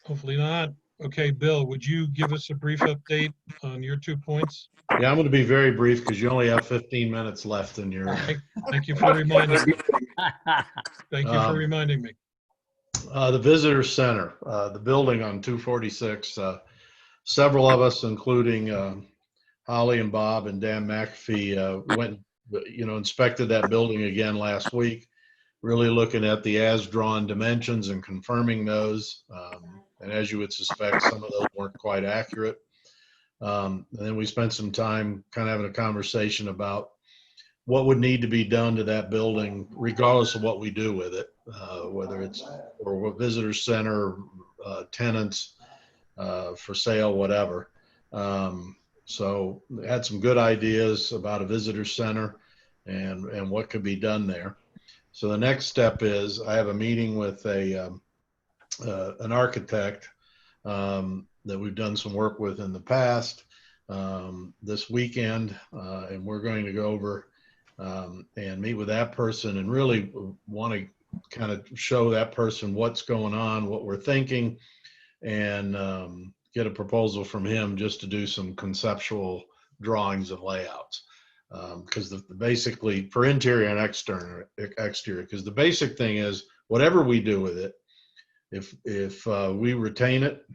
Hopefully not. Okay, Bill, would you give us a brief update on your 2 points? Yeah, I'm going to be very brief because you only have 15 minutes left in your. Thank you for reminding me. Thank you for reminding me. The visitor center, the building on 246, several of us, including Holly and Bob and Dan McAfee, went, inspected that building again last week, really looking at the as-drawn dimensions and confirming those. And as you would suspect, some of those weren't quite accurate. And then we spent some time kind of having a conversation about what would need to be done to that building, regardless of what we do with it, whether it's or a visitor center, tenants, for sale, whatever. So we had some good ideas about a visitor center and what could be done there. So the next step is I have a meeting with an architect that we've done some work with in the past this weekend, and we're going to go over and meet with that person and really want to kind of show that person what's going on, what we're thinking, and get a proposal from him just to do some conceptual drawings and layouts. Because basically for interior and exterior, because the basic thing is whatever we do with it, if we retain it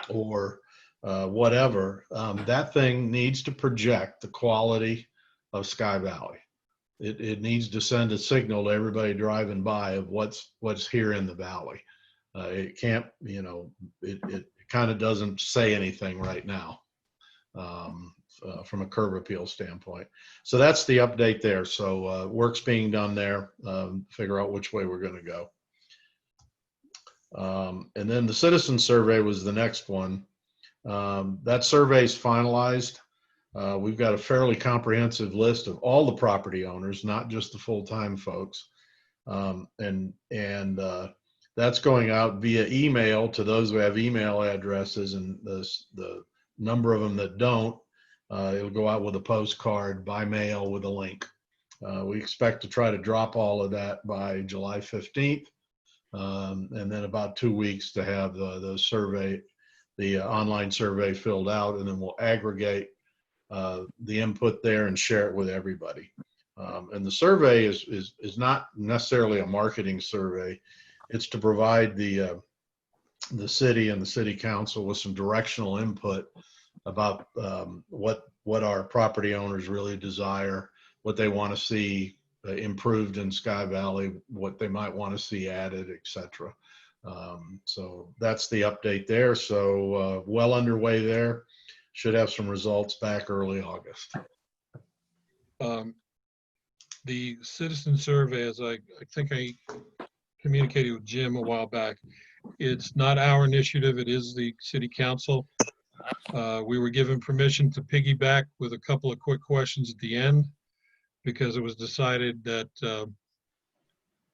or whatever, that thing needs to project the quality of Sky Valley. It needs to send a signal to everybody driving by of what's here in the valley. It can't, it kind of doesn't say anything right now from a curb appeal standpoint. So that's the update there. So work's being done there, figure out which way we're going to go. And then the citizen survey was the next one. That survey is finalized. We've got a fairly comprehensive list of all the property owners, not just the full-time folks. And that's going out via email to those who have email addresses, and the number of them that don't, it'll go out with a postcard by mail with a link. We expect to try to drop all of that by July 15th. And then about 2 weeks to have the survey, the online survey filled out, and then we'll aggregate the input there and share it with everybody. And the survey is not necessarily a marketing survey. It's to provide the city and the city council with some directional input about what our property owners really desire, what they want to see improved in Sky Valley, what they might want to see added, etc. So that's the update there. So well underway there. Should have some results back early August. The citizen survey, as I think I communicated with Jim a while back, it's not our initiative, it is the city council. We were given permission to piggyback with a couple of quick questions at the end, because it was decided that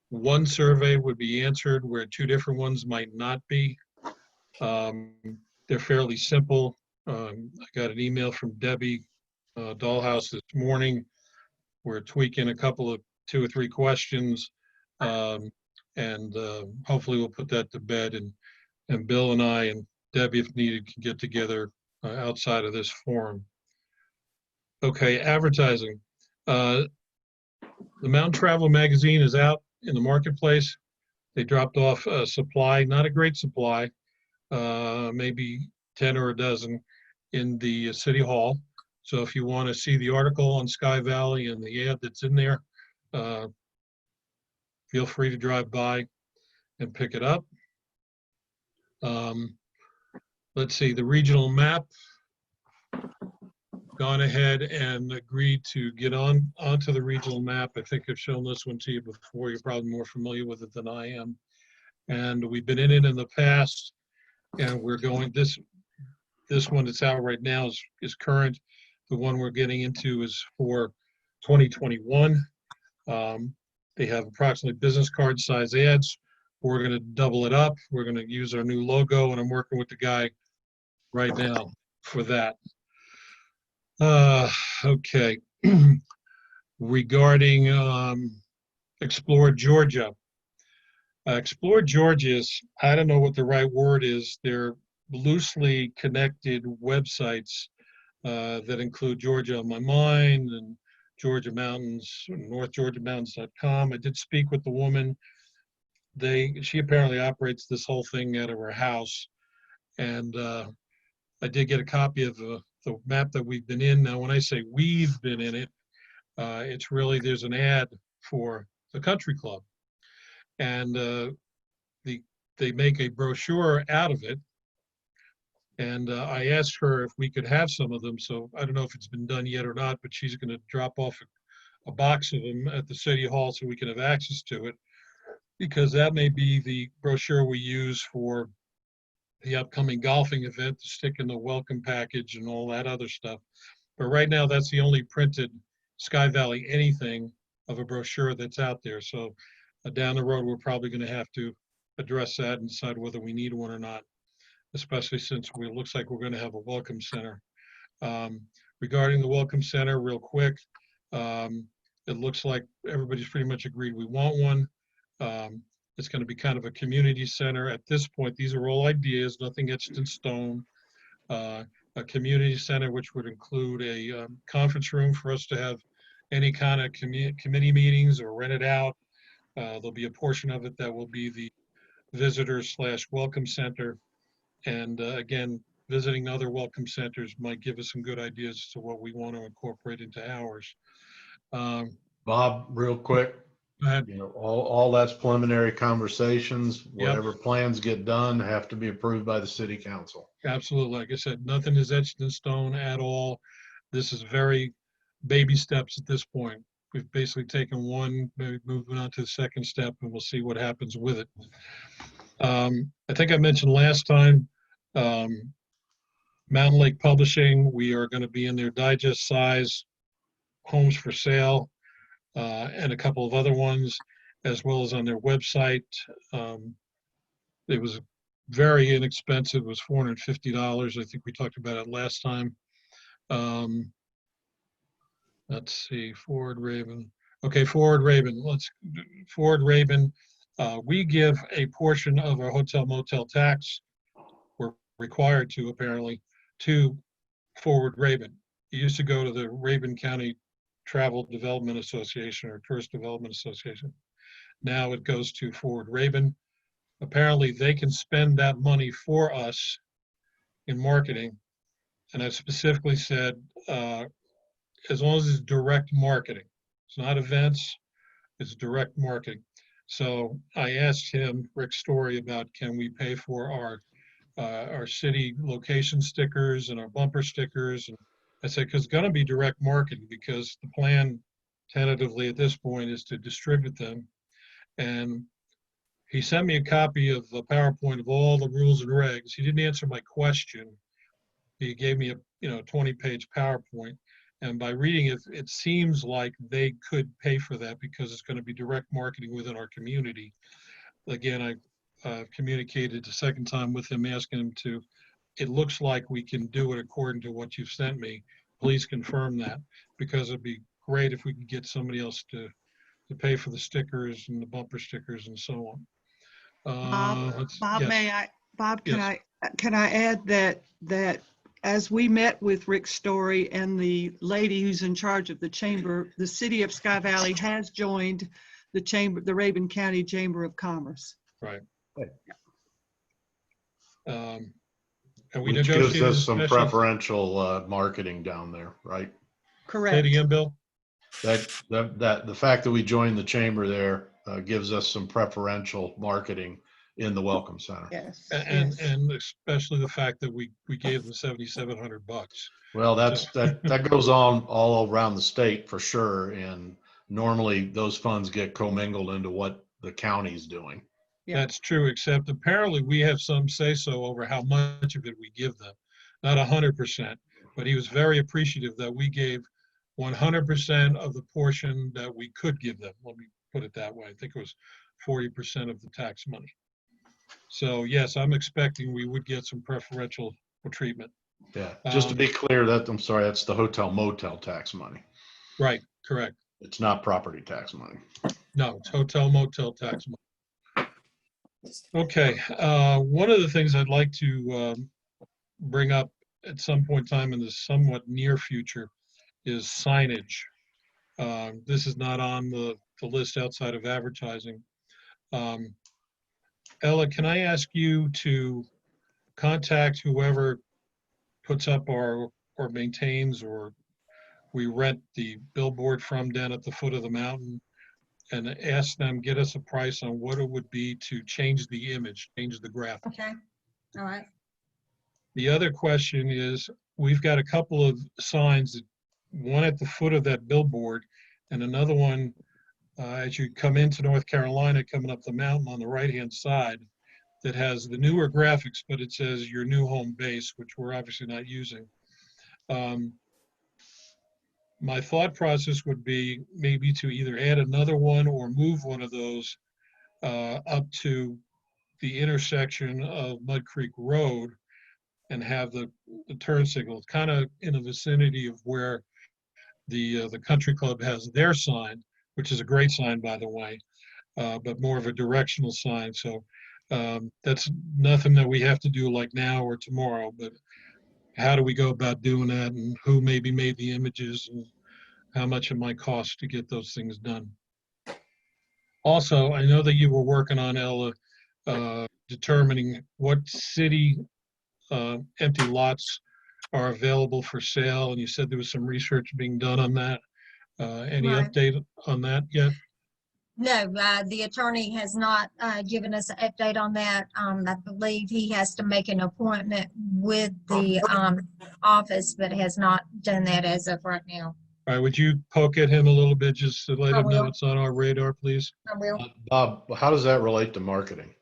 one survey would be answered where two different ones might not be. They're fairly simple. I got an email from Debbie Dollhouse this morning. We're tweaking a couple of 2 or 3 questions, and hopefully we'll put that to bed, and Bill and I and Debbie, if needed, can get together outside of this forum. Okay, advertising. The Mountain Travel magazine is out in the marketplace. They dropped off a supply, not a great supply, maybe 10 or a dozen in the city hall. So if you want to see the article on Sky Valley and the ad that's in there, feel free to drive by and pick it up. Let's see, the regional map, gone ahead and agreed to get onto the regional map. I think I've shown this one to you before. You're probably more familiar with it than I am. And we've been in it in the past, and we're going, this one that's out right now is current. The one we're getting into is for 2021. They have approximately business card size ads. We're going to double it up. We're going to use our new logo, and I'm working with the guy right now for that. Okay. Regarding Explore Georgia. Explore Georgia is, I don't know what the right word is. They're loosely connected websites that include Georgia on My Mind and Georgia Mountains, NorthGeorgiaMountains.com. I did speak with the woman. She apparently operates this whole thing out of her house. And I did get a copy of the map that we've been in. Now, when I say we've been in it, it's really, there's an ad for the country club. And they make a brochure out of it. And I asked her if we could have some of them. So I don't know if it's been done yet or not, but she's going to drop off a box of them at the City Hall so we can have access to it, because that may be the brochure we use for the upcoming golfing event, to stick in the welcome package and all that other stuff. But right now, that's the only printed Sky Valley anything of a brochure that's out there. So down the road, we're probably going to have to address that and decide whether we need one or not, especially since it looks like we're going to have a welcome center. Regarding the welcome center, real quick, it looks like everybody's pretty much agreed we want one. It's going to be kind of a community center. At this point, these are all ideas, nothing etched in stone. A community center, which would include a conference room for us to have any kind of committee meetings or rent it out. There'll be a portion of it that will be the visitor/welcome center. And again, visiting other welcome centers might give us some good ideas as to what we want to incorporate into ours. Bob, real quick, Go ahead. you know, all that's preliminary conversations. Whatever plans get done have to be approved by the city council. Absolutely. Like I said, nothing is etched in stone at all. This is very baby steps at this point. We've basically taken one, maybe moving on to the second step, and we'll see what happens with it. I think I mentioned last time, Mountain Lake Publishing, we are going to be in their digest size homes for sale, and a couple of other ones, as well as on their website. It was very inexpensive. It was $450. I think we talked about it last time. Let's see, Forward Raven. Okay, Forward Raven. Forward Raven. We give a portion of our hotel motel tax, we're required to apparently, to Forward Raven. It used to go to the Raven County Travel Development Association or Tourist Development Association. Now it goes to Forward Raven. Apparently they can spend that money for us in marketing. And I've specifically said, as long as it's direct marketing, it's not events, it's direct marketing. So I asked him, Rick Story, about can we pay for our city location stickers and our bumper stickers. And I said, because it's going to be direct marketing, because the plan tentatively at this point is to distribute them. And he sent me a copy of a PowerPoint of all the rules and regs. He didn't answer my question. He gave me a 20-page PowerPoint. And by reading it, it seems like they could pay for that because it's going to be direct marketing within our community. Again, I communicated the second time with him, asking him to, it looks like we can do it according to what you've sent me. Please confirm that, because it'd be great if we could get somebody else to pay for the stickers and the bumper stickers and so on. Bob, yes. Yes. Can I add that as we met with Rick Story and the lady who's in charge of the chamber, the city of Sky Valley has joined the Raven County Chamber of Commerce. Right. And we Which gives negotiated us some especially- preferential marketing down there, right? Say it Correct. again, Bill? That the fact that we joined the chamber there gives us some preferential marketing in the Welcome Center. Yes. And, yes. and especially the fact that we gave them $7,700. Well, that goes on all around the state for sure, and normally those funds get commingled into what the county's doing. Yeah. That's true, except apparently we have some say-so over how much of it we give them. Not 100%, but he was very appreciative that we gave 100% of the portion that we could give them. Let me put it that way. I think it was 40% of the tax money. So yes, I'm expecting we would get some preferential treatment. Yeah, just to be clear, I'm sorry, that's the hotel motel tax money. Right, correct. It's not property tax money. No, it's hotel motel tax money. Okay, one of the things I'd like to bring up at some point in time in the somewhat near future is signage. This is not on the list outside of advertising. Ella, can I ask you to contact whoever puts up or maintains or we rent the billboard from down at the foot of the mountain and ask them, get us a price on what it would be to change the image, change the graphic. Okay, all right. The other question is, we've got a couple of signs, one at the foot of that billboard and another one as you come into North Carolina, coming up the mountain on the right-hand side, that has the newer graphics, but it says your new home base, which we're obviously not using. My thought process would be maybe to either add another one or move one of those up to the intersection of Mud Creek Road and have the turn signal kind of in the vicinity of where the country club has their sign, which is a great sign, by the way, but more of a directional sign. So that's nothing that we have to do like now or tomorrow, but how do we go about doing that, and who maybe made the images, and how much it might cost to get those things done. Also, I know that you were working on, Ella, determining what city empty lots are available for sale, and you said there was some research being done on that. Any Right. update on that yet? No, the attorney has not given us an update on that. I believe he has to make an appointment with the office, but has not done that as of right now. All right, would you poke at him a little bit just to let I him know will. it's on our radar, please? I will. Bob, how does that relate to marketing?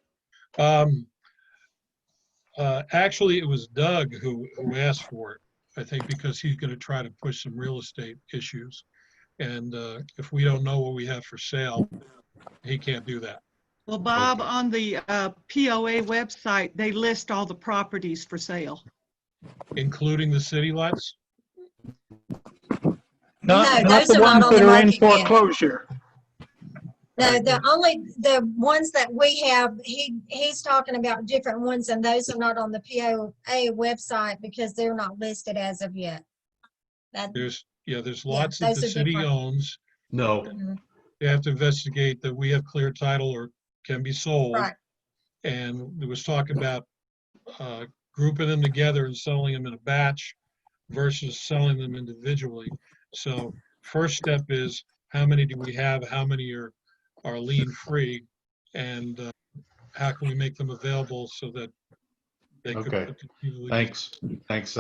Actually, it was Doug who asked for it, I think, because he's going to try to push some real estate issues. And if we don't know what we have for sale, he can't do that. Well, Bob, Okay. on the POA website, they list all the properties for sale. Including the city lots? No, Not those the are not ones on that the are in market yet. foreclosure. No, the ones that we have, he's talking about different ones, and those are not on the POA website because they're not listed as of yet. That, There's lots that those the are city different. owns. No, mhm, They have to investigate that we have clear title or can be sold. right, And there was talk about grouping them together and selling them in a batch versus selling them individually. So first step is, how many do we have? How many are lien free? And how can we make them available so that they could Okay. potentially- thanks.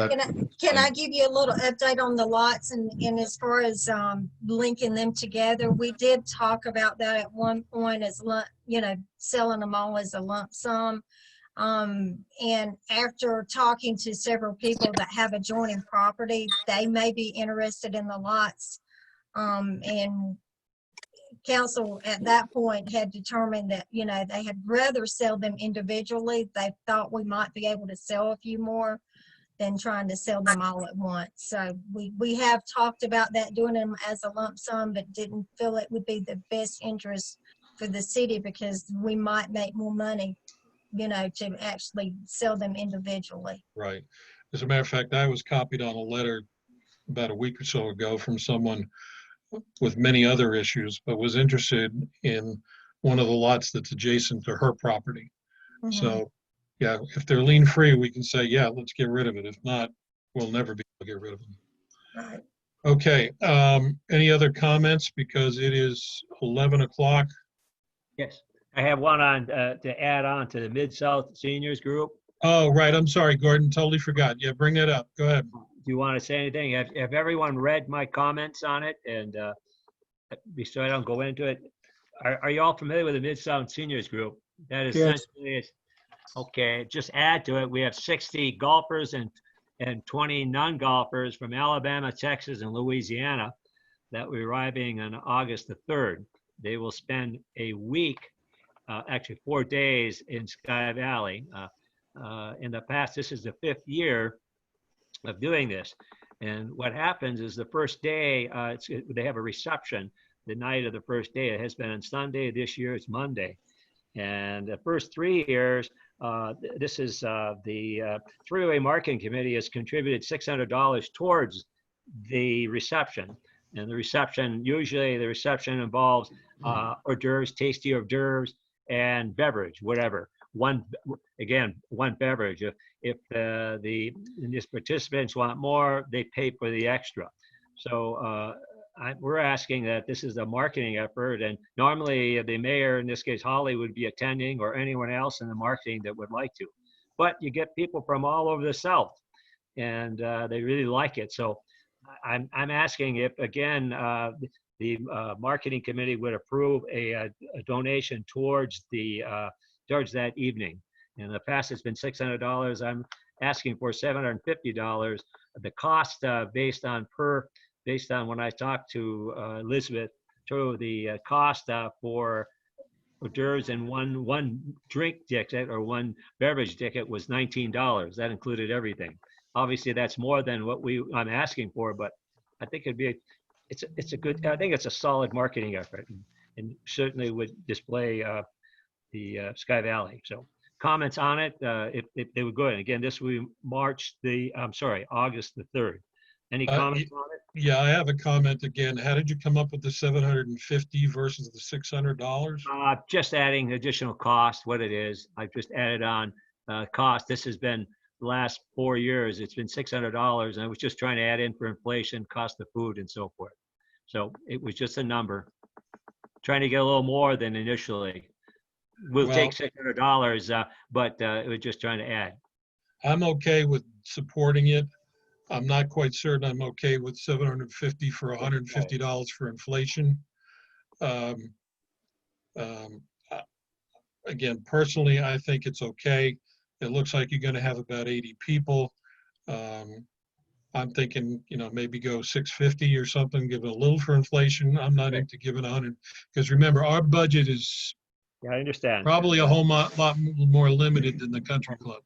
Can I give you a little update on the lots and as far as linking them together? We did talk about that at one point as, selling them all as a lump sum. And after talking to several people that have adjoining property, they may be interested in the lots. And council at that point had determined that, they had rather sell them individually. They thought we might be able to sell a few more than trying to sell them all at once. So we have talked about that, doing them as a lump sum, but didn't feel it would be the best interest for the city because we might make more money, to actually sell them individually. Right. As a matter of fact, I was copied on a letter about a week or so ago from someone with many other issues, but was interested in one of the lots that's adjacent to her property. Mhm. So Yeah, if they're lien free, we can say, yeah, let's get rid of it. If not, we'll never be able to get rid of them. Right. Okay, any other comments? Because it is 11 o'clock. Yes, I have one on, to add on to the Mid-South Seniors Group. Oh, right, I'm sorry, Gordon, totally forgot. Yeah, bring that up. Go ahead. Do you want to say anything? Have everyone read my comments on it? And so I don't go into it, are you all familiar with the Mid-South Seniors Group? That essentially is, okay, just add to it, we have 60 golfers and 20 non-golfers from Alabama, Texas, and Louisiana that will be arriving on August the 3rd. They will spend a week, actually 4 days in Sky Valley. In the past, this is the 5th year of doing this. And what happens is the first day, they have a reception the night of the first day. It has been on Sunday. This year it's Monday. And the first 3 years, this is the Three-Way Marketing Committee has contributed $600 towards the reception. And the reception, usually the reception involves hors d'oeuvres, tasty hors d'oeuvres, and beverage, whatever. One beverage. If the participants want more, they pay for the extra. So we're asking that this is a marketing effort, and normally the mayor, in this case Holly, would be attending, or anyone else in the marketing that would like to. But you get people from all over the South, and they really like it. So I'm asking if, again, the marketing committee would approve a donation towards that evening. In the past, it's been $600. I'm asking for $750. The cost based on when I talked to Elizabeth, the cost for hors d'oeuvres and one drink ticket or one beverage ticket was $19. That included everything. Obviously, that's more than what I'm asking for, but I think it's a good. I think it's a solid marketing effort, and certainly would display the Sky Valley. So comments on it, if they were good. Again, this will be August the 3rd. Any comments on it? Yeah, I have a comment again. How did you come up with the 750 versus the $600? Just adding additional cost, what it is. I've just added on cost. This has been the last 4 years. It's been $600, and I was just trying to add in for inflation, cost of food, and so forth. So it was just a number. Trying to get a little more than initially. We'll take $600, but it was just trying to add. I'm okay with supporting it. I'm not quite certain I'm okay with 750 for $150 for inflation. Again, personally, I think it's okay. It looks like you're going to have about 80 people. I'm thinking, maybe go 650 or something, give it a little for inflation. I'm not into giving 100, because remember, our budget is I understand. probably a whole lot more limited than the country club.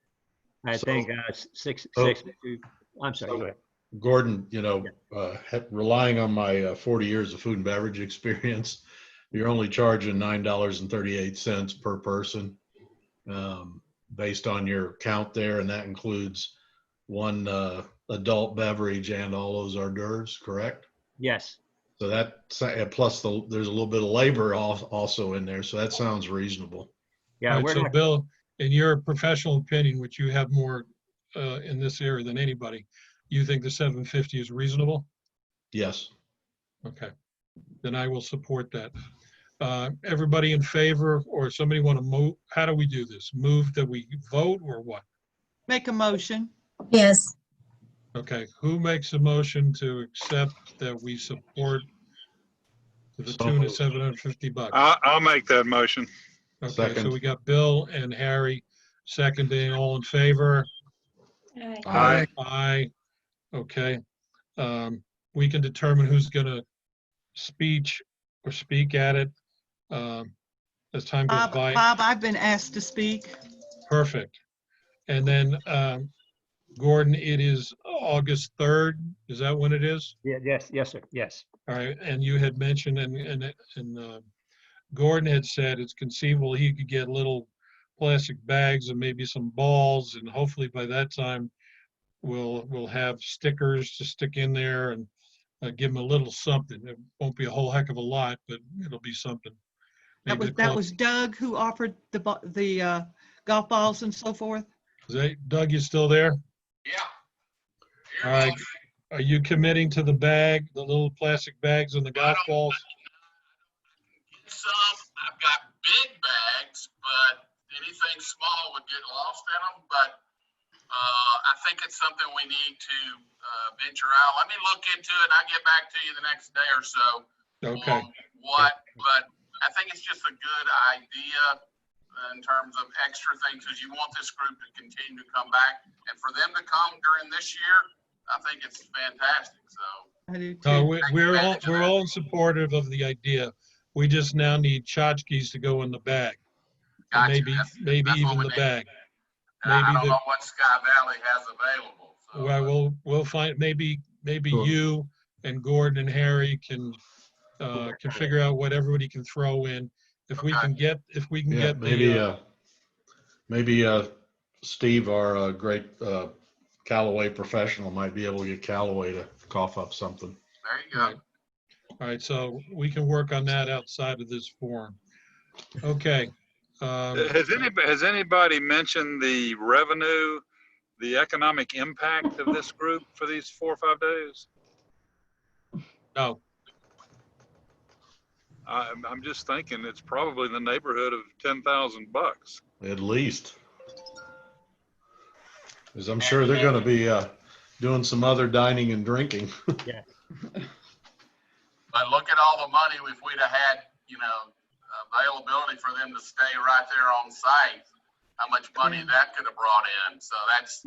I think six. I'm sorry. Go ahead. Gordon, relying on my 40 years of food and beverage experience, you're only charging $9.38 per person based on your count there, and that includes one adult beverage and all those hors d'oeuvres, correct? Yes. So that plus there's a little bit of labor also in there, so that sounds reasonable. Yeah. Right, so Bill, in your professional opinion, which you have more in this area than anybody, you think the 750 is reasonable? Yes. Okay, then I will support that. Everybody in favor, or somebody want to move? How do we do this? Move that we vote, or what? Make a motion. Yes. Okay, who makes a motion to accept that we support to the tune of $750? I'll make that motion. Okay, Second. so we got Bill and Harry seconding. All in favor? Aye. Aye. Okay. We can determine who's going to speak at it as time goes by. Bob, I've been asked to speak. Perfect. And then Gordon, it is August 3rd. Is that when it is? Yeah, yes, sir. Yes. All right. And you had mentioned, and Gordon had said it's conceivable he could get little plastic bags and maybe some balls, and hopefully by that time we'll have stickers to stick in there and give them a little something. It won't be a whole heck of a lot, but it'll be something. That Maybe was Doug who offered the golf balls and so forth? Doug, you still there? Yeah. All right. Are you committing to the bag, the little plastic bags and the golf balls? Some, I've got big bags, but anything small would get lost in them. But I think it's something we need to venture out. Let me look into it. I'll get back to you the next day or so. Okay. But I think it's just a good idea in terms of extra things, because you want this group to continue to come back, and for them to come during this year, I think it's fantastic. So I do No, too. we're all supportive of the idea. We just now need tchotchkes to go in the bag. And gotcha. maybe That's what even we the need. bag. And I Maybe don't know what Sky Valley has available. So, Well, we'll find, maybe Sure. you and Gordon and Harry can figure out what everybody can throw in. If we can get, Yeah, maybe Steve, our great Callaway professional, might be able to get Callaway to cough up something. there you go. Right. All right, so we can work on that outside of this forum. Okay. Has anybody mentioned the revenue, the economic impact of this group for these 4 or 5 days? No, I'm just thinking it's probably in the neighborhood of $10,000. At least. Because I'm sure they're going to be doing some other dining and drinking. But look at all the money if we'd have had, availability for them to stay right there on site. How much money that could have brought in. So that's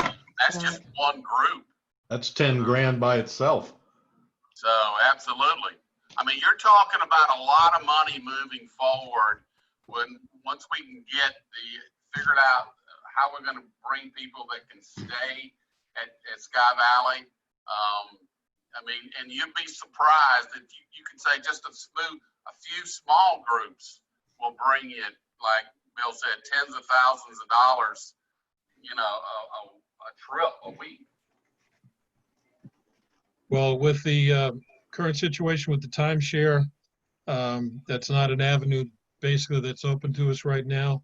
just one group. That's 10 grand by itself. So absolutely. I mean, you're talking about a lot of money moving forward once we can figured out how we're going to bring people that can stay at Sky Valley. I mean, and you'd be surprised that you could say just a few small groups will bring in, like Bill said, tens of thousands of dollars, a trip a week. well, with the current situation with the timeshare, that's not an avenue basically that's open to us right now.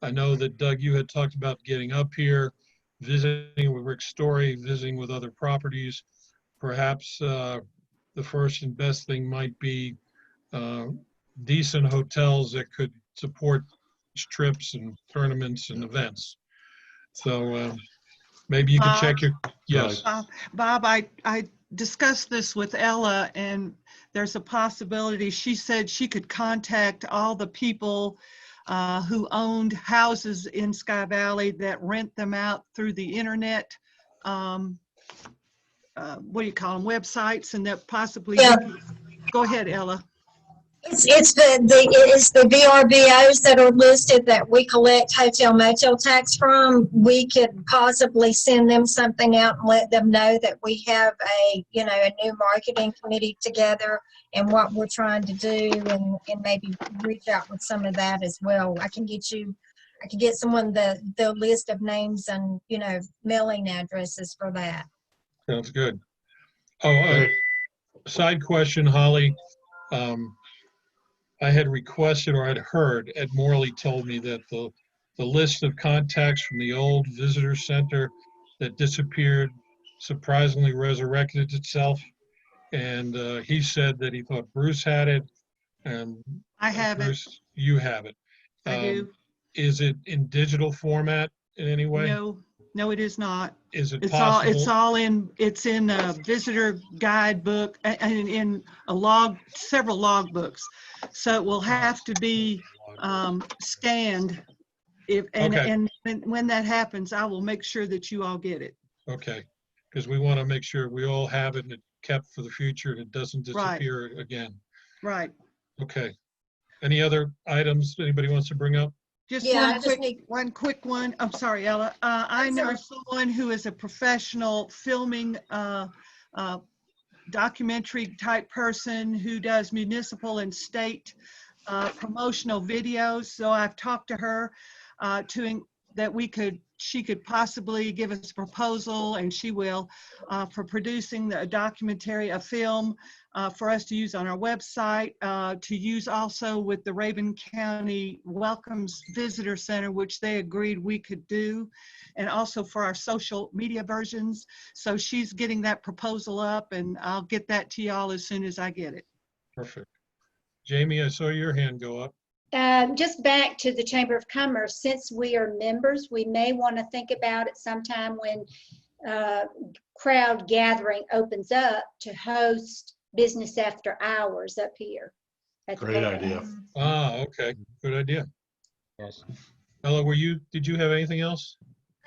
I know that Doug, you had talked about getting up here, visiting with Rick Story, visiting with other properties. Perhaps the first and best thing might be decent hotels that could support trips and tournaments and events. So maybe you could check your, yes. Bob, I discussed this with Ella, and there's a possibility. She said she could contact all the people who owned houses in Sky Valley that rent them out through the internet. What do you call them? Websites, and that possibly. Yeah. Go ahead, Ella. It's the VRBOs that are listed that we collect hotel motel tax from. We could possibly send them something out and let them know that we have a new marketing committee together and what we're trying to do, and maybe reach out with some of that as well. I can get someone the list of names and mailing addresses for that. Sounds good. Side question, Holly. I had requested, or I'd heard, Ed Morley told me that the list of contacts from the old visitor center that disappeared surprisingly resurrected itself. And he said that he thought Bruce had it. And I have Bruce, it. you have it. I do. Is it in digital format in any way? No, it is not. Is it It's possible? it's in a visitor guidebook and in several log books. So it will have to be scanned. And when that happens, I will make sure that you all get it. Okay, because we want to make sure we all have it and it's kept for the future and it doesn't disappear again. Right. Okay. Any other items anybody wants to bring up? Just Yeah, one quick one. I'm sorry, Ella. I know someone who is a professional filming documentary type person who does municipal and state promotional videos. So I've talked to her that she could possibly give us a proposal, and she will, for producing a documentary, a film for us to use on our website, to use also with the Raven County Welcomes Visitor Center, which they agreed we could do, and also for our social media versions. So she's getting that proposal up, and I'll get that to y'all as soon as I get it. Perfect. Jamie, I saw your hand go up. Just back to the Chamber of Commerce, since we are members, we may want to think about it sometime when crowd gathering opens up to host business after hours up here. at the Great courthouse. idea. Ah, okay, good idea. Yes. Ella, did you have anything else?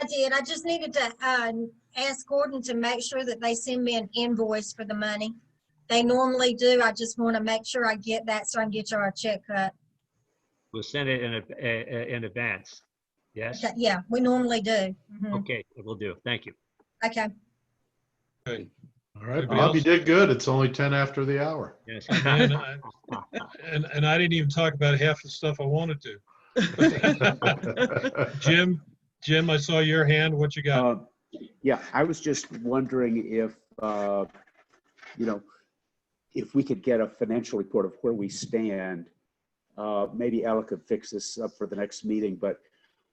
I did. I just needed to ask Gordon to make sure that they send me an invoice for the money. They normally do. I just want to make sure I get that so I can get you a check cut. We'll send it in advance. Yes? Okay, yeah, we normally do. Mhm. Okay, we'll do. Thank you. Okay. Okay. All right, Anybody Bob, you else? did good. It's only 10 after the hour. Yes. And I didn't even talk about half the stuff I wanted to. Jim, I saw your hand. What you got? Yeah, I was just wondering if, if we could get a financial report of where we stand. Maybe Ella could fix this up for the next meeting, but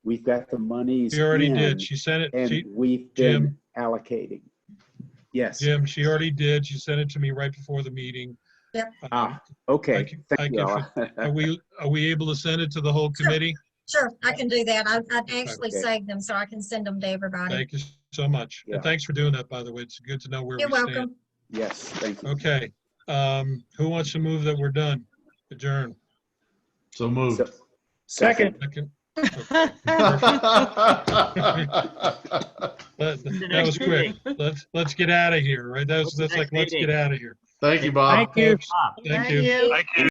we've got the monies She already in, did. She sent it. and She, we've Jim. been allocating. Yes. Jim, she already did. She sent it to me right before the meeting. Yep. Okay. Thank you, Are Ella. we able to send it to the whole committee? Sure, I can do that. I'd actually Okay. save them so I can send them to everybody. Thank you so much. Yeah. And thanks for doing that, by the way. It's good to know where You're we stand. welcome. Yes, thank you. Okay. Who wants to move that we're done? Adjourn. So moved. So- Second. Second. Thank That was quick. Let's get out of here, right? That's What's the like, next let's meeting? get out of here. Thank you, Bob. Folks, Bob. Thank you. you.